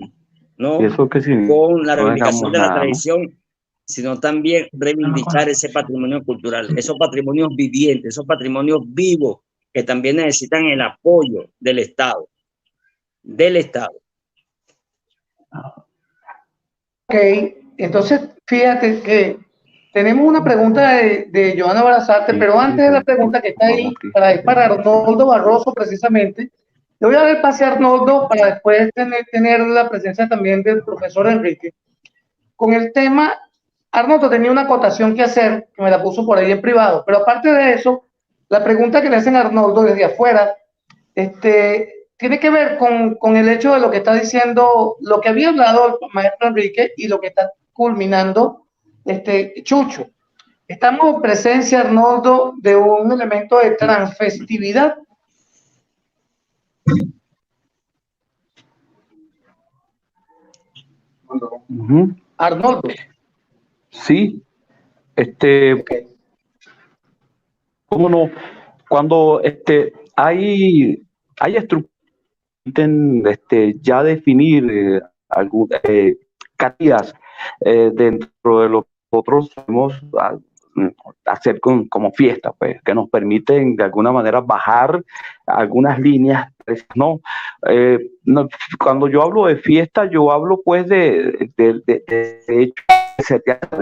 ¿no?
¿Eso qué
con la reivindicación de la tradición, sino también reivindicar ese patrimonio cultural, esos patrimonios vivientes, esos patrimonios vivos que también necesitan el apoyo del Estado.
Ok, entonces fíjate que tenemos una pregunta de Joana Barazarte, pero antes de la pregunta que está ahí, para Arnoldo Barroso precisamente, le voy a dar el pase a Arnoldo para después tener la presencia también del profesor Enrique. Con el tema, Arnoldo tenía una acotación que hacer, que me la puso por ahí en privado, pero aparte de eso, la pregunta que le hacen a Arnoldo desde afuera, tiene que ver con el hecho de lo que está diciendo, lo que había hablado el maestro Enrique y lo que está culminando Chucho. Estamos en presencia, Arnoldo, de un elemento de transfestividad. Arnoldo.
Sí, ¿cómo no? Cuando hay estructuras ya definir categorías dentro de lo que nosotros podemos hacer como fiesta, pues, que nos permiten de alguna manera bajar algunas líneas, ¿no? No, cuando yo hablo de fiesta, yo hablo pues de hecho,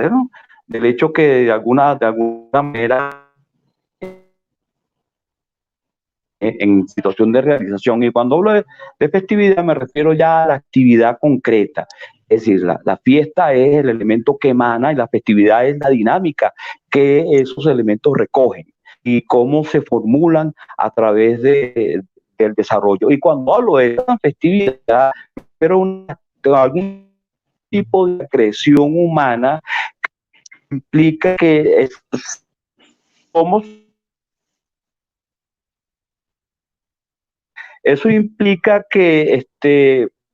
¿no? Del hecho que de alguna manera en situación de realización. Y cuando hablo de festividad me refiero ya a la actividad concreta. Es decir, la fiesta es el elemento que emana y la festividad es la dinámica que esos elementos recogen y cómo se formulan a través del desarrollo. Y cuando hablo de esta festividad, pero algún tipo de creación humana que implica que somos. Eso implica que,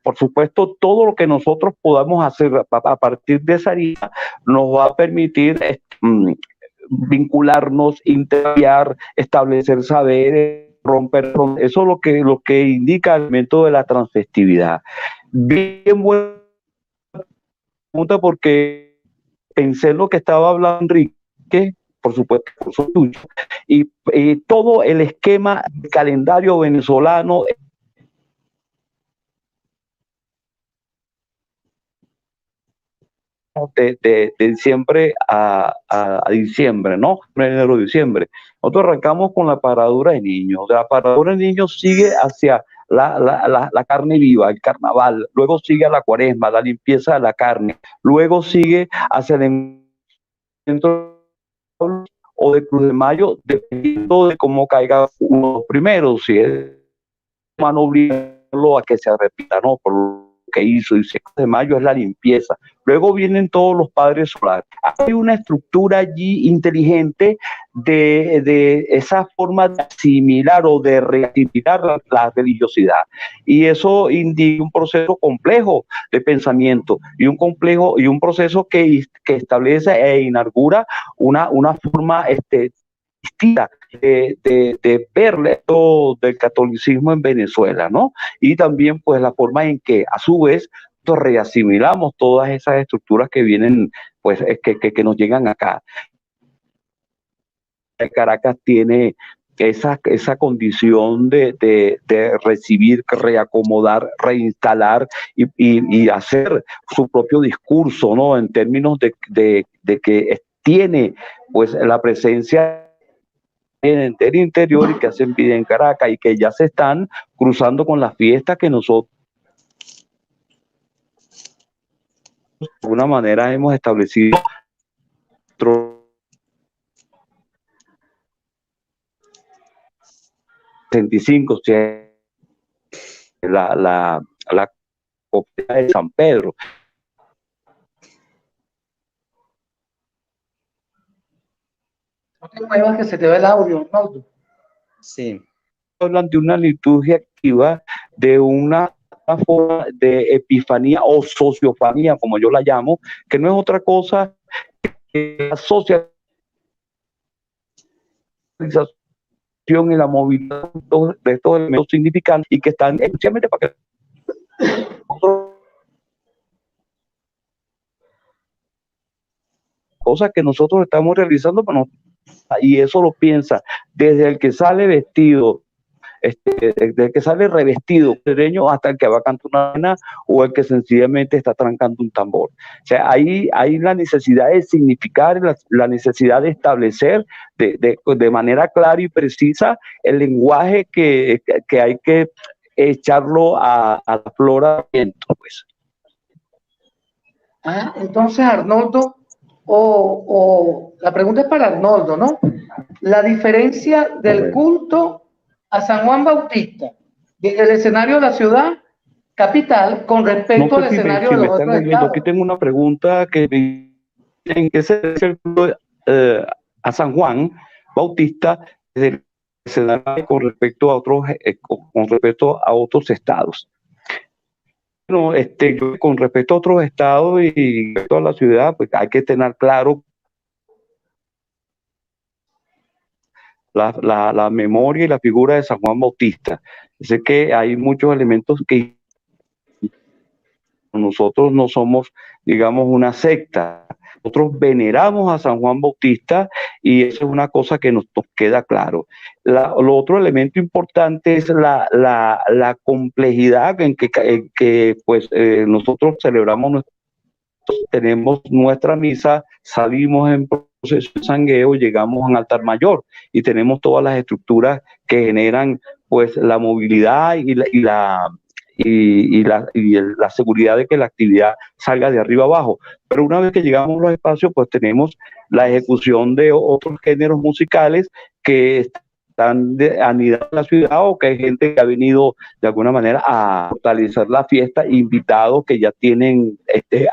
por supuesto, todo lo que nosotros podamos hacer a partir de esa área nos va a permitir vincularnos, intercambiar, establecer saberes, romper. Eso es lo que indica el elemento de la transfestividad. Bien buena pregunta, porque pensé en lo que estaba hablando Enrique, por supuesto, y todo el esquema de calendario venezolano de diciembre a diciembre, ¿no? Enero, diciembre. Nosotros arrancamos con la paradura de niños. La paradura de niños sigue hacia la carne viva, el carnaval, luego sigue a la cuaresma, la limpieza de la carne, luego sigue hacia el encuentro o de Cruz de Mayo, dependiendo de cómo caiga uno primero, si es humano obligarlo a que se repita, ¿no? Por que hizo, y 5 de mayo es la limpieza. Luego vienen todos los padres solares. Hay una estructura allí inteligente de esa forma de asimilar o de reasimilar la religiosidad. Y eso indica un proceso complejo de pensamiento y un proceso que establece e inaugura una forma distinta de ver todo del catolicismo en Venezuela, ¿no? Y también pues la forma en que a su vez reasimilamos todas esas estructuras que vienen, pues que nos llegan acá. Caracas tiene esa condición de recibir, reacomodar, reinstalar y hacer su propio discurso, ¿no? En términos de que tiene pues la presencia en el interior y que hacen vida en Caracas y que ya se están cruzando con las fiestas que nosotros de alguna manera hemos establecido 65, o sea, la copia de San Pedro.
No te muevas que se te ve el audio, ¿no?
Sí.
Hablan de una liturgia activa, de una forma de epifanía o sociofanía, como yo la llamo, que no es otra cosa que la socialización y la movilidad de estos elementos significantes y que están especialmente para que cosas que nosotros estamos realizando, y eso lo piensa desde el que sale vestido, desde el que sale revestido sereño hasta el que va a cantar una vena o el que sencillamente está trancando un tambor. O sea, hay la necesidad de significar, la necesidad de establecer de manera clara y precisa el lenguaje que hay que echarlo a la flora viento, pues.
Entonces, Arnoldo, la pregunta es para Arnoldo, ¿no? La diferencia del culto a San Juan Bautista, el escenario de la ciudad capital, con respecto al escenario de los otros estados.
Aquí tengo una pregunta en qué se refiere a San Juan Bautista desde el escenario con respecto a otros estados. Bueno, con respecto a otros estados y a toda la ciudad, pues hay que tener claro la memoria y la figura de San Juan Bautista. Sé que hay muchos elementos que nosotros no somos, digamos, una secta. Nosotros veneramos a San Juan Bautista y eso es una cosa que nos queda claro. Lo otro elemento importante es la complejidad en que pues, nosotros celebramos, tenemos nuestra misa, salimos en proceso de sangueo, llegamos a un altar mayor y tenemos todas las estructuras que generan pues la movilidad y la seguridad de que la actividad salga de arriba abajo. Pero una vez que llegamos a los espacios, pues tenemos la ejecución de otros géneros musicales que están anidados en la ciudad o que hay gente que ha venido de alguna manera a fortalecer la fiesta, invitados que ya tienen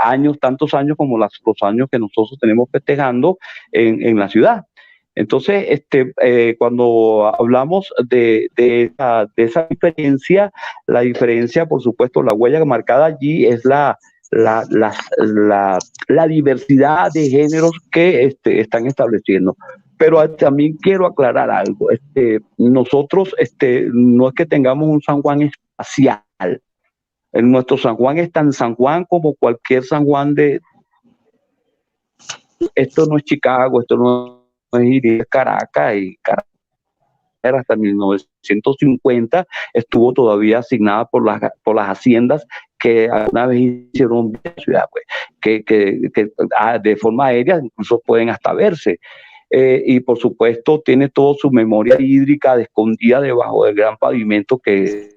años, tantos años como los años que nosotros tenemos festejando en la ciudad. Entonces, cuando hablamos de esa diferencia, la diferencia, por supuesto, la huella marcada allí es la diversidad de géneros que están estableciendo. Pero también quiero aclarar algo. Nosotros no es que tengamos un San Juan espacial. Nuestro San Juan es tan San Juan como cualquier San Juan de... Esto no es Chicago, esto no es Caracas, y Caracas hasta 1950 estuvo todavía asignada por las haciendas que una vez hicieron la ciudad, pues, que de forma aérea incluso pueden hasta verse. Y por supuesto tiene toda su memoria hídrica escondida debajo del gran pavimento que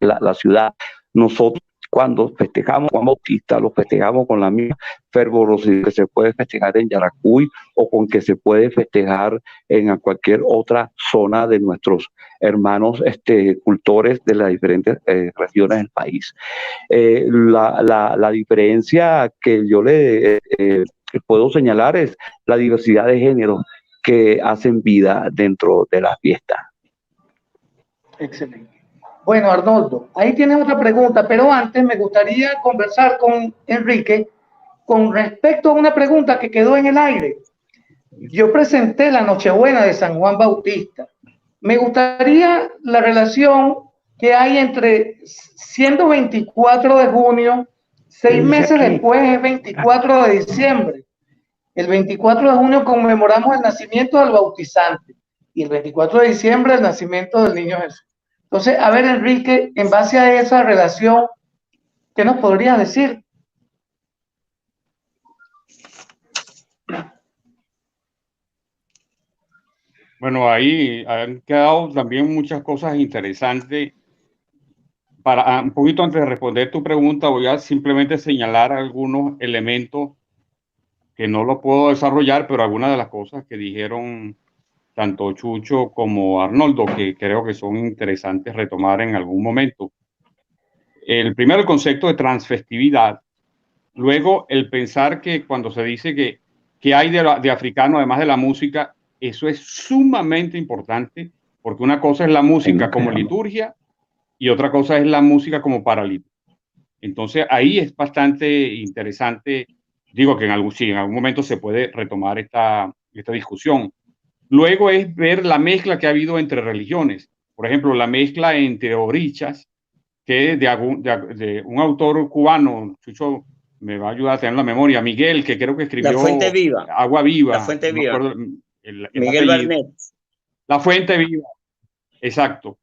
la ciudad. Nosotros cuando festejamos a Juan Bautista, lo festejamos con la misma fervorosidad que se puede festejar en Yaracuy o con que se puede festejar en cualquier otra zona de nuestros hermanos cultores de las diferentes regiones del país. La diferencia que yo le puedo señalar es la diversidad de géneros que hacen vida dentro de la fiesta.
Excelente. Bueno, Arnoldo, ahí tienes otra pregunta, pero antes me gustaría conversar con Enrique con respecto a una pregunta que quedó en el aire. Yo presenté la Nochebuena de San Juan Bautista. Me gustaría la relación que hay entre, siendo 24 de junio, 6 meses después es 24 de diciembre. El 24 de junio conmemoramos el nacimiento del bautizante y el 24 de diciembre el nacimiento del niño Jesús. Entonces, a ver, Enrique, en base a esa relación, ¿qué nos podrías decir?
Bueno, ahí han quedado también muchas cosas interesantes. Para un poquito antes de responder tu pregunta, voy a simplemente señalar algunos elementos que no lo puedo desarrollar, pero algunas de las cosas que dijeron tanto Chucho como Arnoldo, que creo que son interesantes retomar en algún momento. El primero, el concepto de transfestividad. Luego, el pensar que cuando se dice que hay de africano, además de la música, eso es sumamente importante, porque una cosa es la música como liturgia y otra cosa es la música como paraliturgia. Entonces, ahí es bastante interesante. Digo que en algún momento se puede retomar esta discusión. Luego es ver la mezcla que ha habido entre religiones. Por ejemplo, la mezcla entre orichas, que de un autor cubano, Chucho me va a ayudar a tener la memoria, Miguel, que creo que escribió
La Fuente Viva.
Agua Viva.
La Fuente Viva.
No
Miguel Barnet.
La Fuente Viva, exacto.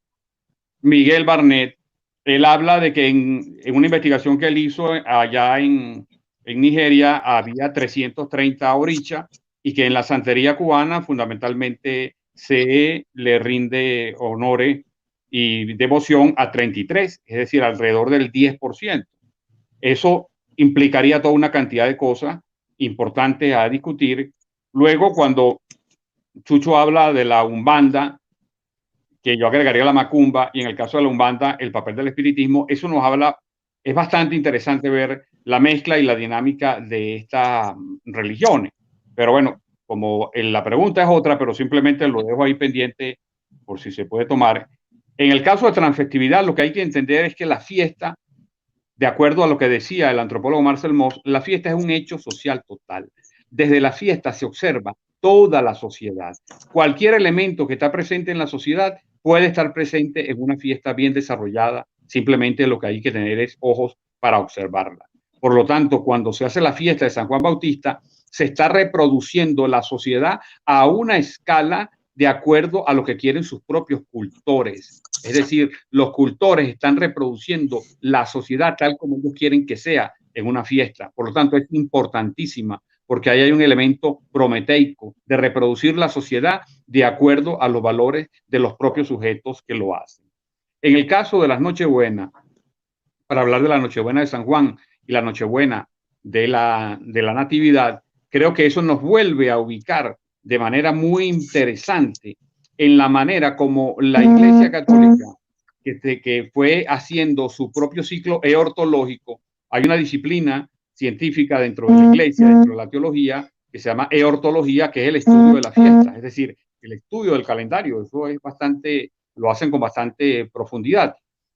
Miguel Barnet, él habla de que en una investigación que él hizo allá en Nigeria había 330 orichas y que en la santería cubana fundamentalmente se le rinde honores y devoción a 33, es decir, alrededor del 10%. Eso implicaría toda una cantidad de cosas importantes a discutir. Luego, cuando Chucho habla de la Umbanda, que yo agregaría la Macumba, y en el caso de la Umbanda, el papel del espiritismo, eso nos habla, es bastante interesante ver la mezcla y la dinámica de estas religiones. Pero bueno, como la pregunta es otra, pero simplemente lo dejo ahí pendiente por si se puede tomar. En el caso de transfestividad, lo que hay que entender es que la fiesta, de acuerdo a lo que decía el antropólogo Marcel Mauss, la fiesta es un hecho social total. Desde la fiesta se observa toda la sociedad. Cualquier elemento que está presente en la sociedad puede estar presente en una fiesta bien desarrollada. Simplemente lo que hay que tener es ojos para observarla. Por lo tanto, cuando se hace la fiesta de San Juan Bautista, se está reproduciendo la sociedad a una escala de acuerdo a lo que quieren sus propios cultores. Es decir, los cultores están reproduciendo la sociedad tal como ellos quieren que sea en una fiesta. Por lo tanto, es importantísima porque ahí hay un elemento prometeico de reproducir la sociedad de acuerdo a los valores de los propios sujetos que lo hacen. En el caso de las Nochebuenas, para hablar de la Nochebuena de San Juan y la Nochebuena de la Natividad, creo que eso nos vuelve a ubicar de manera muy interesante en la manera como la Iglesia Católica, que fue haciendo su propio ciclo eortológico. Hay una disciplina científica dentro de la Iglesia, dentro de la teología, que se llama eortología, que es el estudio de la fiesta, es decir, el estudio del calendario. Eso es bastante, lo hacen con bastante profundidad.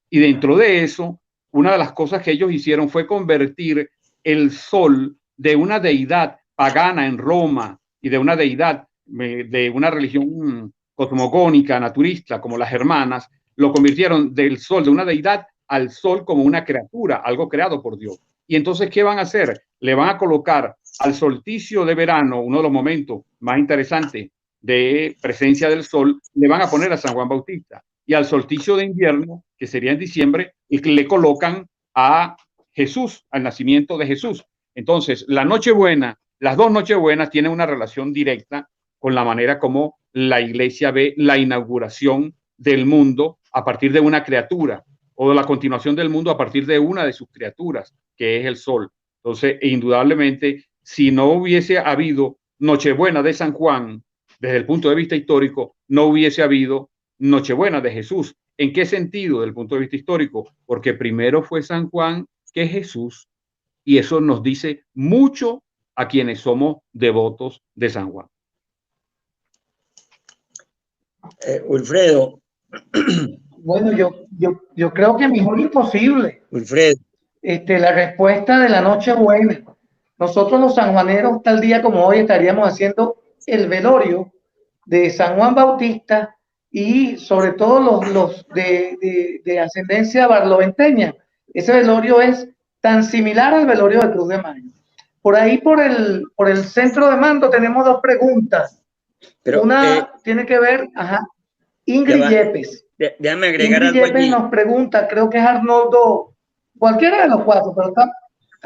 Y dentro de eso, una de las cosas que ellos hicieron fue convertir el sol de una deidad pagana en Roma y de una deidad de una religión cosmogónica, naturista, como las germanas, lo convirtieron del sol de una deidad al sol como una criatura, algo creado por Dios. Y entonces, ¿qué van a hacer? Le van a colocar al solsticio de verano, uno de los momentos más interesantes de presencia del sol, le van a poner a San Juan Bautista. Y al solsticio de invierno, que sería en diciembre, le colocan a Jesús, al nacimiento de Jesús. Entonces, la Nochebuena, las dos Nochebuenas tienen una relación directa con la manera como la Iglesia ve la inauguración del mundo a partir de una criatura o de la continuación del mundo a partir de una de sus criaturas, que es el sol. Entonces, indudablemente, si no hubiese habido Nochebuena de San Juan, desde el punto de vista histórico, no hubiese habido Nochebuena de Jesús. ¿En qué sentido desde el punto de vista histórico? Porque primero fue San Juan que Jesús, y eso nos dice mucho a quienes somos devotos de San Juan.
Wilfredo.
Bueno, yo creo que mejor imposible.
Wilfredo.
La respuesta de la Nochebuena. Nosotros los sanjuaneros, tal día como hoy, estaríamos haciendo el velorio de San Juan Bautista y sobre todo los de ascendencia barloventeña. Ese velorio es tan similar al velorio de Cruz de Mayo. Por ahí, por el centro de mando, tenemos dos preguntas. Pero, una tiene que ver, Ingrid Yepes.
Déjame agregar
Ingrid
algo
Yepes
allí.
nos pregunta, creo que es Arnoldo, cualquiera de los cuatro, pero está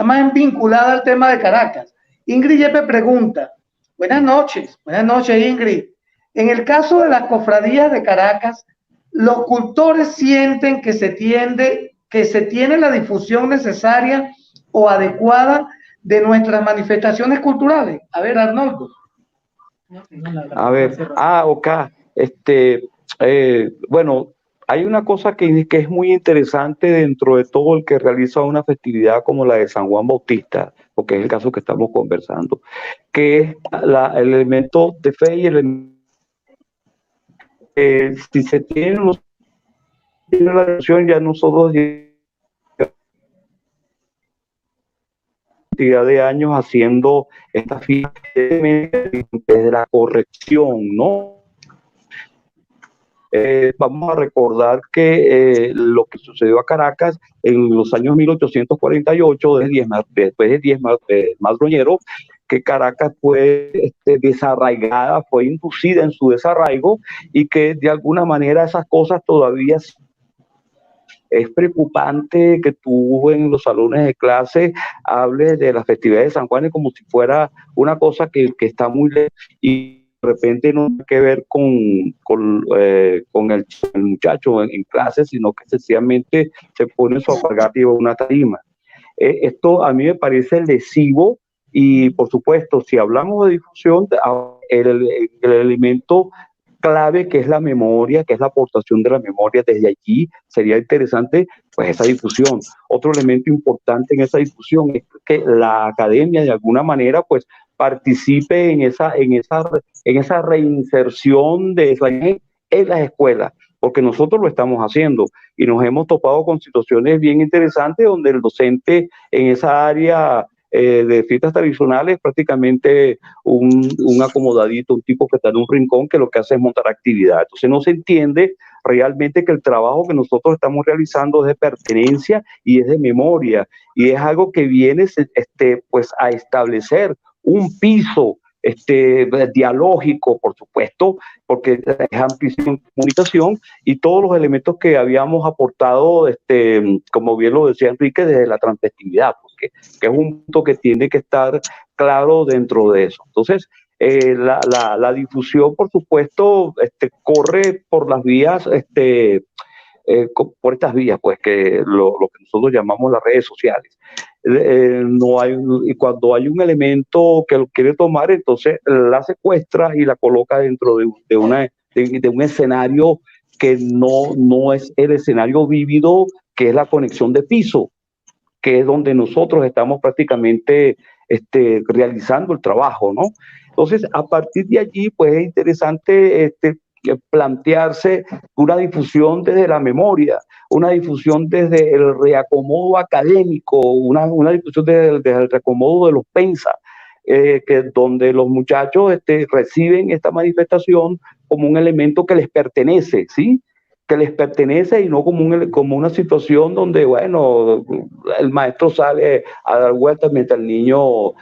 más vinculada al tema de Caracas. Ingrid Yepes pregunta, buenas noches Ingrid. En el caso de las cofradías de Caracas, ¿los cultores sienten que se tiene la difusión necesaria o adecuada de nuestras manifestaciones culturales? A ver, Arnoldo.
A ver, ok. Bueno, hay una cosa que es muy interesante dentro de todo el que realiza una festividad como la de San Juan Bautista, porque es el caso que estamos conversando, que es el elemento de fe y si se tiene la relación, ya nosotros cantidad de años haciendo esta fiesta desde la corrección, ¿no? Vamos a recordar que lo que sucedió a Caracas en los años 1848, después de Diez Madroñero, que Caracas fue desarraigada, fue inducida en su desarraigo y que de alguna manera esas cosas todavía es preocupante que tú en los salones de clase hables de las festividades de San Juan como si fuera una cosa que está muy lejos y de repente no tiene que ver con el muchacho en clase, sino que sencillamente se pone su apagativo a una tarima. Esto a mí me parece lesivo y, por supuesto, si hablamos de difusión, el elemento clave que es la memoria, que es la aportación de la memoria, desde allí sería interesante pues esa difusión. Otro elemento importante en esa difusión es que la academia de alguna manera pues participe en esa reinserción de esa en las escuelas, porque nosotros lo estamos haciendo y nos hemos topado con situaciones bien interesantes donde el docente en esa área de fiestas tradicionales, prácticamente un acomodadito, un tipo que está en un rincón que lo que hace es montar actividad. Entonces no se entiende realmente que el trabajo que nosotros estamos realizando es de pertenencia y es de memoria, y es algo que viene pues a establecer un piso dialógico, por supuesto, porque es amplísima comunicación y todos los elementos que habíamos aportado, como bien lo decía Enrique, desde la transfestividad, porque que es un punto que tiene que estar claro dentro de eso. Entonces, la difusión, por supuesto, corre por las vías, por estas vías, pues, que lo que nosotros llamamos las redes sociales. Y cuando hay un elemento que lo quiere tomar, entonces la secuestra y la coloca dentro de un escenario que no es el escenario vívido, que es la conexión de piso, que es donde nosotros estamos prácticamente realizando el trabajo, ¿no? Entonces, a partir de allí, pues es interesante plantearse una difusión desde la memoria, una difusión desde el reacomodo académico, una difusión desde el reacomodo de los pensas, donde los muchachos reciben esta manifestación como un elemento que les pertenece, ¿sí? Que les pertenece y no como una situación donde, bueno, el maestro sale a dar vueltas mientras el niño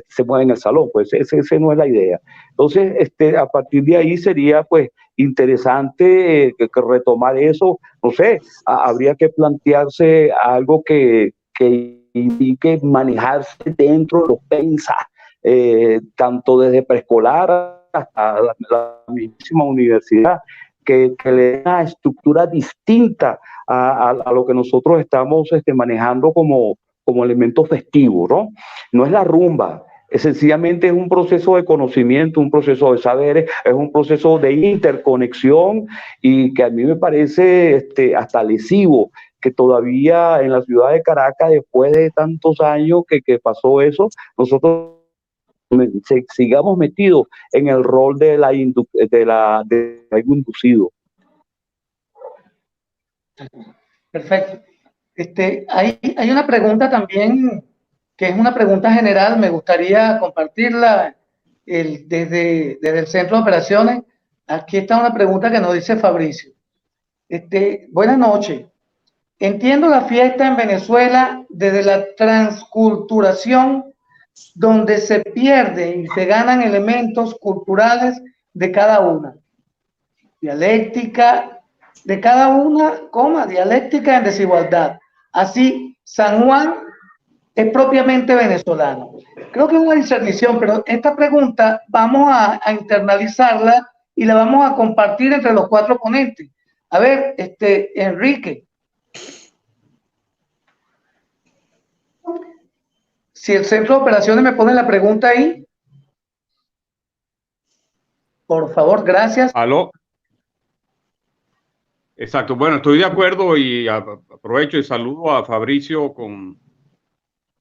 se mueve en el salón. Pues ese no es la idea. Entonces, a partir de ahí sería pues interesante que retomar eso. No sé, habría que plantearse algo que indique manejarse dentro de los pensas, tanto desde preescolar hasta la mismísima universidad, que le den una estructura distinta a lo que nosotros estamos manejando como elemento festivo, ¿no? No es la rumba, sencillamente es un proceso de conocimiento, un proceso de saberes, es un proceso de interconexión y que a mí me parece hasta lesivo que todavía en la ciudad de Caracas, después de tantos años que pasó eso, nosotros sigamos metidos en el rol de algo inducido.
Perfecto. Hay una pregunta también, que es una pregunta general, me gustaría compartirla desde el Centro de Operaciones. Aquí está una pregunta que nos dice Fabricio. Buenas noches. Entiendo la fiesta en Venezuela desde la transculturación, donde se pierden y se ganan elementos culturales de cada una. Dialéctica de cada una, dialéctica en desigualdad. Así, San Juan es propiamente venezolano. Creo que es una discernición, pero esta pregunta vamos a internalizarla y la vamos a compartir entre los 4 ponentes. A ver, Enrique. Si el Centro de Operaciones me pone la pregunta ahí. Por favor, gracias.
¿Aló? Exacto. Bueno, estoy de acuerdo y aprovecho y saludo a Fabricio con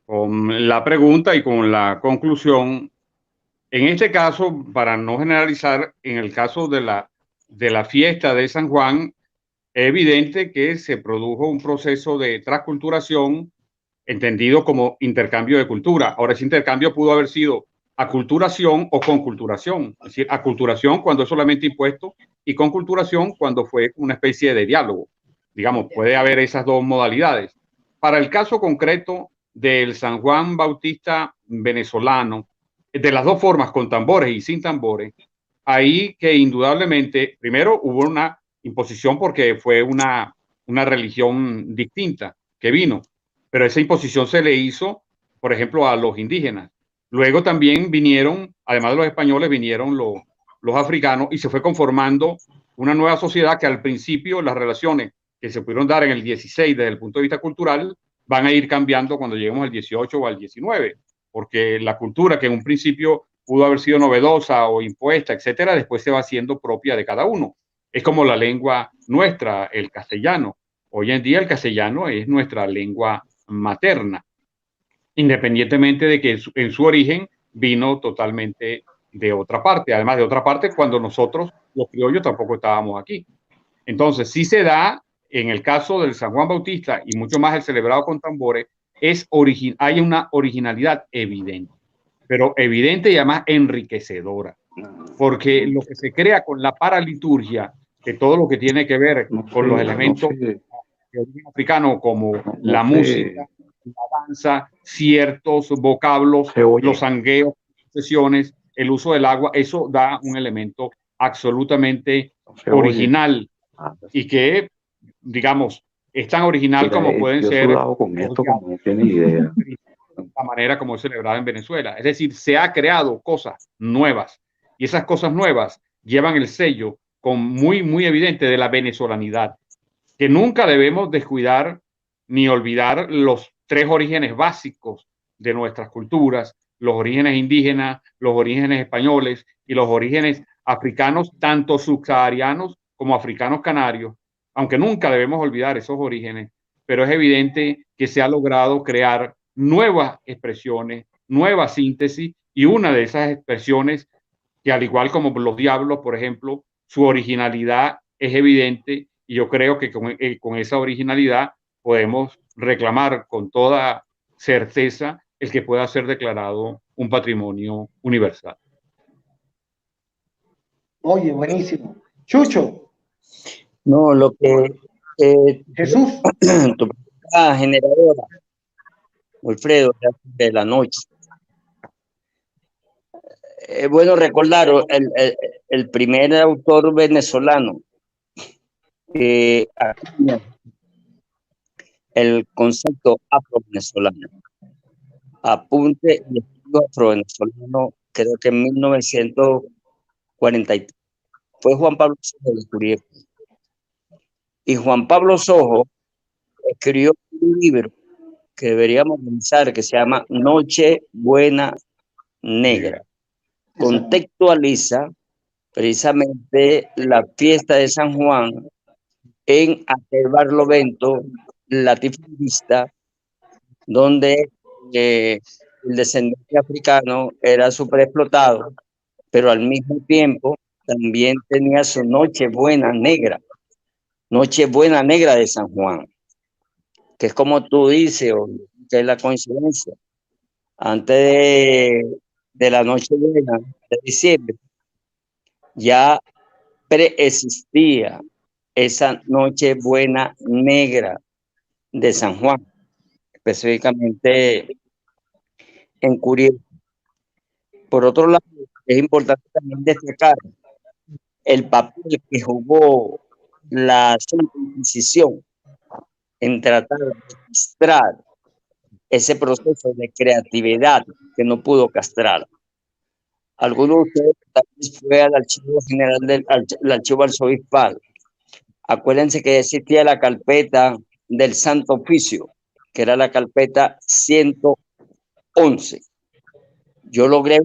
la pregunta y con la conclusión. En este caso, para no generalizar, en el caso de la fiesta de San Juan, es evidente que se produjo un proceso de transculturación entendido como intercambio de cultura. Ahora, ese intercambio pudo haber sido aculturación o conculturación. Es decir, aculturación cuando es solamente impuesto y conculturación cuando fue una especie de diálogo. Digamos, puede haber esas dos modalidades. Para el caso concreto del San Juan Bautista venezolano, de las dos formas, con tambores y sin tambores, ahí que indudablemente, primero hubo una imposición porque fue una religión distinta que vino, pero esa imposición se le hizo, por ejemplo, a los indígenas. Luego también vinieron, además de los españoles, vinieron los africanos y se fue conformando una nueva sociedad que al principio las relaciones que se pudieron dar en el 16 desde el punto de vista cultural van a ir cambiando cuando lleguemos al 18 o al 19, porque la cultura que en un principio pudo haber sido novedosa o impuesta, etcétera, después se va haciendo propia de cada uno. Es como la lengua nuestra, el castellano. Hoy en día el castellano es nuestra lengua materna, independientemente de que en su origen vino totalmente de otra parte, además de otra parte cuando nosotros, los criollos, tampoco estábamos aquí. Entonces, sí se da, en el caso del San Juan Bautista y mucho más el celebrado con tambores, hay una originalidad evidente, pero evidente y además enriquecedora, porque lo que se crea con la paraliturgia, que todo lo que tiene que ver con los elementos de origen africano, como la música, la danza, ciertos vocablos, los sangueos, sesiones, el uso del agua, eso da un elemento absolutamente original y que, digamos, es tan original como pueden ser la manera como es celebrada en Venezuela. Es decir, se ha creado cosas nuevas y esas cosas nuevas llevan el sello muy, muy evidente de la venezolanidad, que nunca debemos descuidar ni olvidar los 3 orígenes básicos de nuestras culturas, los orígenes indígenas, los orígenes españoles y los orígenes africanos, tanto subsaharianos como africanos canarios, aunque nunca debemos olvidar esos orígenes, pero es evidente que se ha logrado crear nuevas expresiones, nuevas síntesis, y una de esas expresiones, que al igual como los diablos, por ejemplo, su originalidad es evidente, y yo creo que con esa originalidad podemos reclamar con toda certeza el que pueda ser declarado un patrimonio universal.
Oye, buenísimo. Chucho.
No, lo que...
Jesús.
Tu pregunta generadora, Wilfredo, de la noche. Es bueno recordar el primer autor venezolano el concepto afro-venezolano. Apunte y estudio afro-venezolano, creo que en 1943. fue Juan Pablo Sojo de Curiel. Y Juan Pablo Sojo escribió un libro que deberíamos pensar que se llama Noche Buena Negra. Contextualiza precisamente la fiesta de San Juan en aquel barlovento latifundista donde el descendiente africano era súper explotado, pero al mismo tiempo también tenía su Nochebuena Negra de San Juan, que es como tú dices, o que es la coincidencia. Antes de la Nochebuena de diciembre, ya preexistía esa Nochebuena Negra de San Juan, específicamente en Curiel. Por otro lado, es importante también destacar el papel que jugó la Santa Inquisición en tratar de castrar ese proceso de creatividad que no pudo castrar. Algunos de ustedes tal vez fue al Archivo General del Archivo Arzobispal. Acuérdense que existía la carpeta del Santo Oficio, que era la carpeta 111. Yo logré,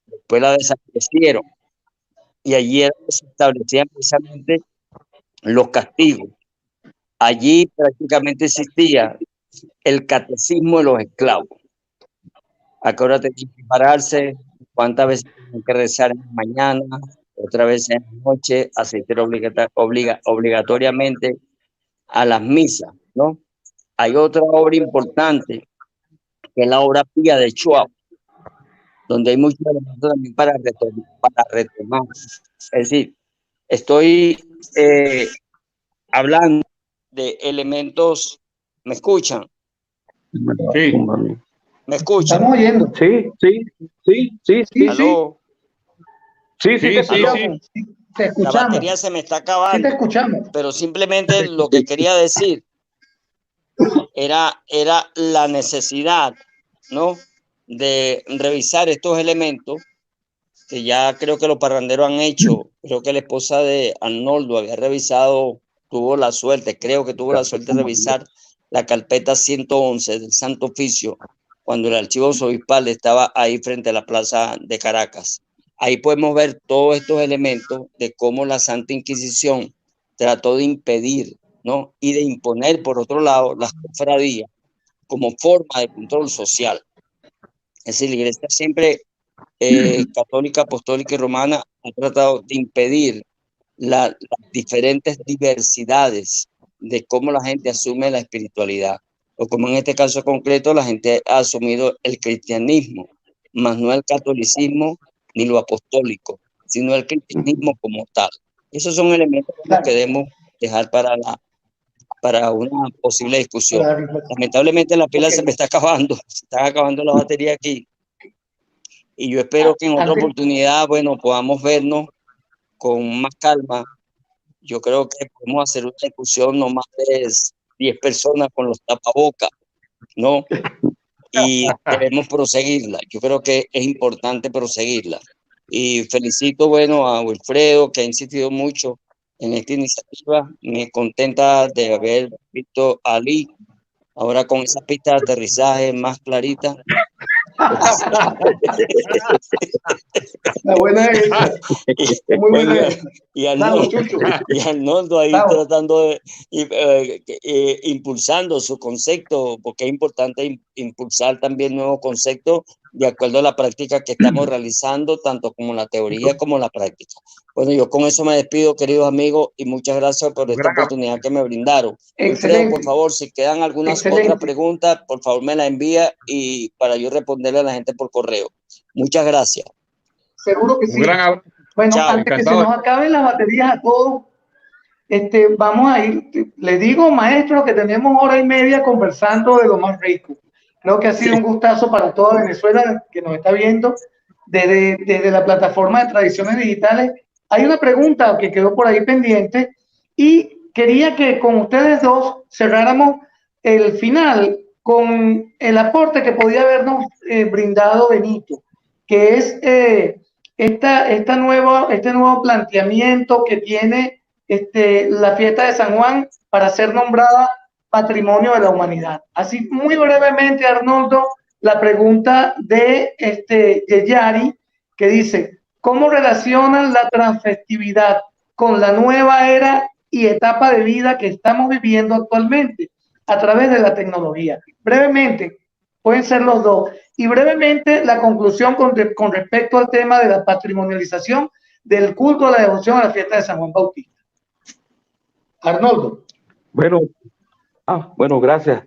después la desaparecieron. Y allí se establecían precisamente los castigos. Allí prácticamente existía el catecismo de los esclavos. ¿A qué hora tenían que pararse? ¿Cuántas veces tenían que rezar en la mañana? Otra vez en la noche, asistir obligatoriamente a las misas, ¿no? Hay otra obra importante, que es la obra Pía de Chuao, donde hay muchos elementos también para retomar. Es decir, estoy hablando de elementos. ¿Me escuchan?
Sí.
¿Me escuchan?
Estamos oyendo.
Sí.
¿Aló?
Sí, te
escuchamos. Sí, te
La
escuchamos.
batería se me está acabando.
Sí te escuchamos.
Pero simplemente lo que quería decir era la necesidad, ¿no?, de revisar estos elementos que ya creo que los parranderos han hecho. Creo que la esposa de Arnoldo había revisado, creo que tuvo la suerte de revisar la carpeta 111 del Santo Oficio cuando el archivo arzobispal estaba ahí frente a la plaza de Caracas. Ahí podemos ver todos estos elementos de cómo la Santa Inquisición trató de impedir, ¿no?, y de imponer, por otro lado, las cofradías como forma de control social. Es decir, la Iglesia siempre católica, apostólica y romana ha tratado de impedir las diferentes diversidades de cómo la gente asume la espiritualidad, o como en este caso concreto la gente ha asumido el cristianismo, más no el catolicismo ni lo apostólico, sino el cristianismo como tal. Esos son elementos que debemos dejar para una posible discusión. Lamentablemente la pila se me está acabando, se está acabando la batería aquí. Y yo espero que en otra oportunidad, bueno, podamos vernos con más calma. Yo creo que podemos hacer una discusión no más de 10 personas con los tapabocas, ¿no? Y debemos proseguirla. Yo creo que es importante proseguirla. Y felicito, bueno, a Wilfredo, que ha insistido mucho en esta iniciativa. Me contenta de haber visto a Ali ahora con esa pista de aterrizaje más clarita.
La buena es esa. Muy buena esa.
Y Arnoldo ahí tratando de impulsando su concepto, porque es importante impulsar también nuevos conceptos de acuerdo a la práctica que estamos realizando, tanto como la teoría como la práctica. Bueno, yo con eso me despido, queridos amigos, y muchas gracias por esta oportunidad que me brindaron. Wilfredo, por favor, si quedan algunas otras preguntas, por favor me la envía y para yo responderle a la gente por correo. Muchas gracias.
Seguro que sí. Bueno, chao, antes que se nos acaben las baterías a todos, vamos a ir, les digo, maestro, que tenemos hora y media conversando de lo más rico. Creo que ha sido un gustazo para toda Venezuela que nos está viendo desde la plataforma de Tradiciones Digitales. Hay una pregunta que quedó por ahí pendiente y quería que con ustedes dos cerráramos el final con el aporte que podía habernos brindado Benito, que es este nuevo planteamiento que tiene la fiesta de San Juan para ser nombrada Patrimonio de la Humanidad. Así muy brevemente, Arnoldo, la pregunta de Yeyari, que dice, ¿cómo relacionan la transfestividad con la nueva era y etapa de vida que estamos viviendo actualmente a través de la tecnología? Brevemente, pueden ser los dos. Y brevemente, la conclusión con respecto al tema de la patrimonialización del culto a la devoción a la fiesta de San Juan Bautista. Arnoldo.
Bueno, gracias.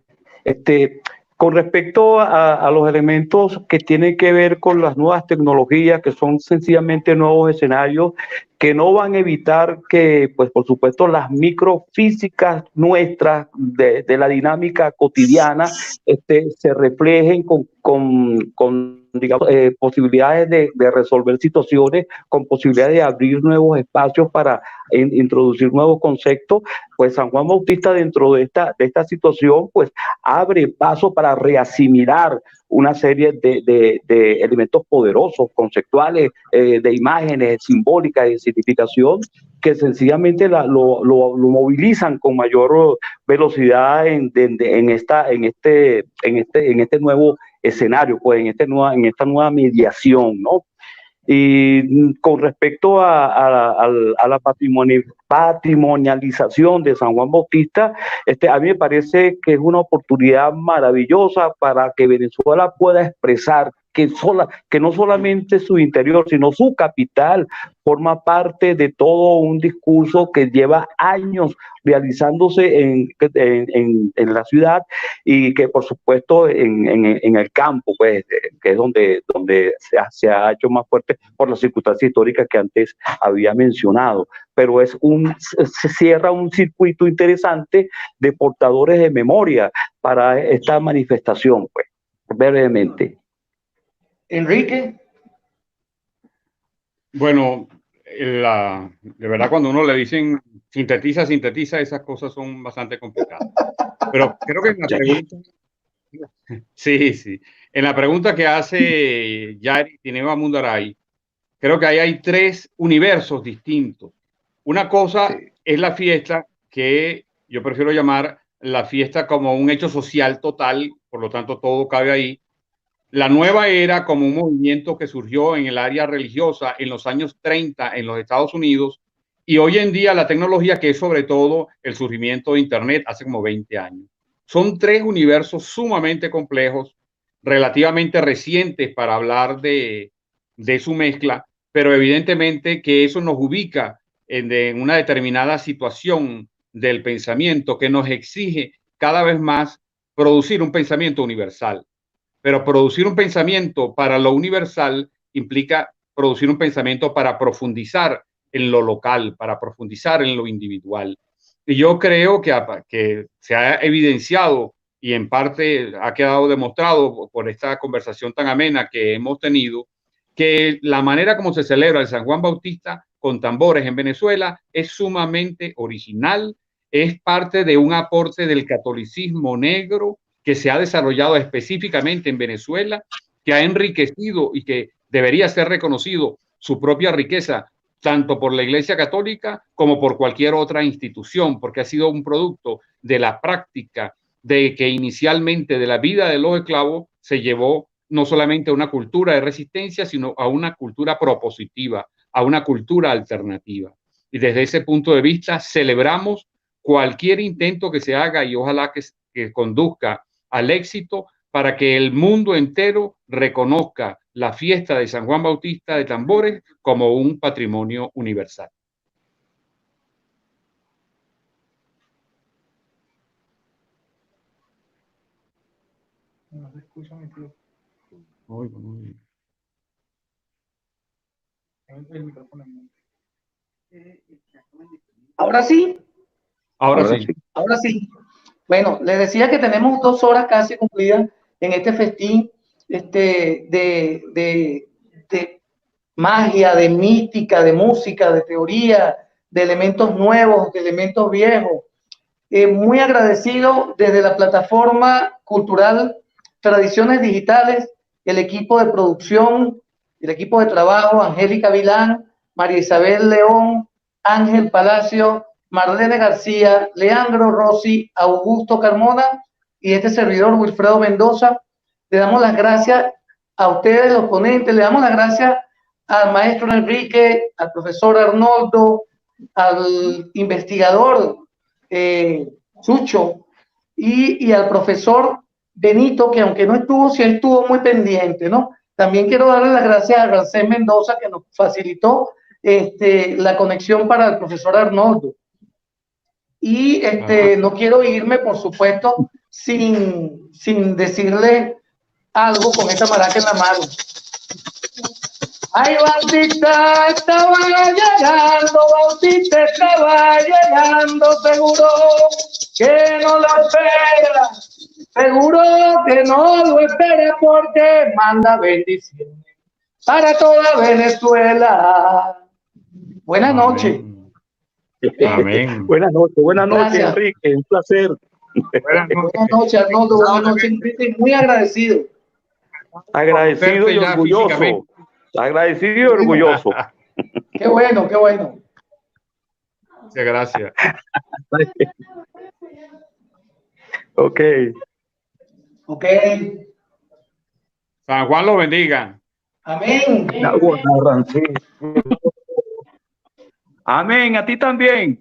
Con respecto a los elementos que tienen que ver con las nuevas tecnologías, que son sencillamente nuevos escenarios, que no van a evitar que, pues, por supuesto, las microfísicas nuestras de la dinámica cotidiana se reflejen con digamos, posibilidades de resolver situaciones, con posibilidades de abrir nuevos espacios para introducir nuevos conceptos. Pues San Juan Bautista, dentro de esta situación, pues abre paso para reasimilar una serie de elementos poderosos, conceptuales, de imágenes simbólicas, de significación, que sencillamente lo movilizan con mayor velocidad en este nuevo escenario, pues en esta nueva mediación, ¿no? Y con respecto a la patrimonialización de San Juan Bautista, a mí me parece que es una oportunidad maravillosa para que Venezuela pueda expresar que no solamente su interior, sino su capital forma parte de todo un discurso que lleva años realizándose en la ciudad, y que por supuesto en el campo, pues, que es donde se ha hecho más fuerte por las circunstancias históricas que antes había mencionado. Pero se cierra un circuito interesante de portadores de memoria para esta manifestación, pues, brevemente.
Enrique.
Bueno, de verdad, cuando uno le dicen sintetiza, esas cosas son bastante complicadas. Pero creo que en la pregunta, sí, en la pregunta que hace Yari Tineva Mundaray, creo que ahí hay tres universos distintos. Una cosa es la fiesta, que yo prefiero llamar la fiesta como un hecho social total, por lo tanto todo cabe ahí. La nueva era como un movimiento que surgió en el área religiosa en los años 30 en los Estados Unidos, y hoy en día la tecnología, que es sobre todo el surgimiento de Internet hace como 20 años. Son tres universos sumamente complejos, relativamente recientes para hablar de su mezcla, pero evidentemente que eso nos ubica en una determinada situación del pensamiento que nos exige cada vez más producir un pensamiento universal. Pero producir un pensamiento para lo universal implica producir un pensamiento para profundizar en lo local, para profundizar en lo individual. Y yo creo que se ha evidenciado, y en parte ha quedado demostrado por esta conversación tan amena que hemos tenido, que la manera como se celebra el San Juan Bautista con tambores en Venezuela es sumamente original, es parte de un aporte del catolicismo negro que se ha desarrollado específicamente en Venezuela, que ha enriquecido y que debería ser reconocido su propia riqueza, tanto por la Iglesia Católica como por cualquier otra institución, porque ha sido un producto de la práctica de que inicialmente de la vida de los esclavos se llevó no solamente a una cultura de resistencia, sino a una cultura propositiva, a una cultura alternativa. Y desde ese punto de vista celebramos cualquier intento que se haga, y ojalá que conduzca al éxito, para que el mundo entero reconozca la fiesta de San Juan Bautista de Tambores como un patrimonio universal.
No se escucha mi tío. Ahora sí.
Ahora sí.
Ahora sí. Bueno, les decía que tenemos 2 horas casi cumplidas en este festín de magia, de mística, de música, de teoría, de elementos nuevos, de elementos viejos. Muy agradecido desde la plataforma cultural Tradiciones Digitales, el equipo de producción, el equipo de trabajo, Angélica Vilán, María Isabel León, Ángel Palacio, Marlene García, Leandro Rossi, Augusto Carmona y este servidor Wilfredo Mendoza. Le damos las gracias a ustedes, los ponentes, le damos las gracias al maestro Enrique, al profesor Arnoldo, al investigador Chucho y al profesor Benito, que aunque no estuvo, sí estuvo muy pendiente, ¿no? También quiero darle las gracias a Garcés Mendoza, que nos facilitó la conexión para el profesor Arnoldo. Y no quiero irme, por supuesto, sin decirle algo con esta maraca en la mano. Ay, Bautista estaba llegando, seguro que no lo espera, seguro que no lo espera porque manda bendiciones para toda Venezuela. Buenas noches.
Amén.
Buenas noches, Enrique, un placer.
Buenas noches, Arnoldo, buenas noches, Enrique, muy agradecido.
Agradecido y orgulloso. Agradecido y orgulloso.
Qué bueno, qué bueno.
Muchas gracias.
Ok.
Ok.
San Juan lo bendiga.
Amén.
Amén, a ti también.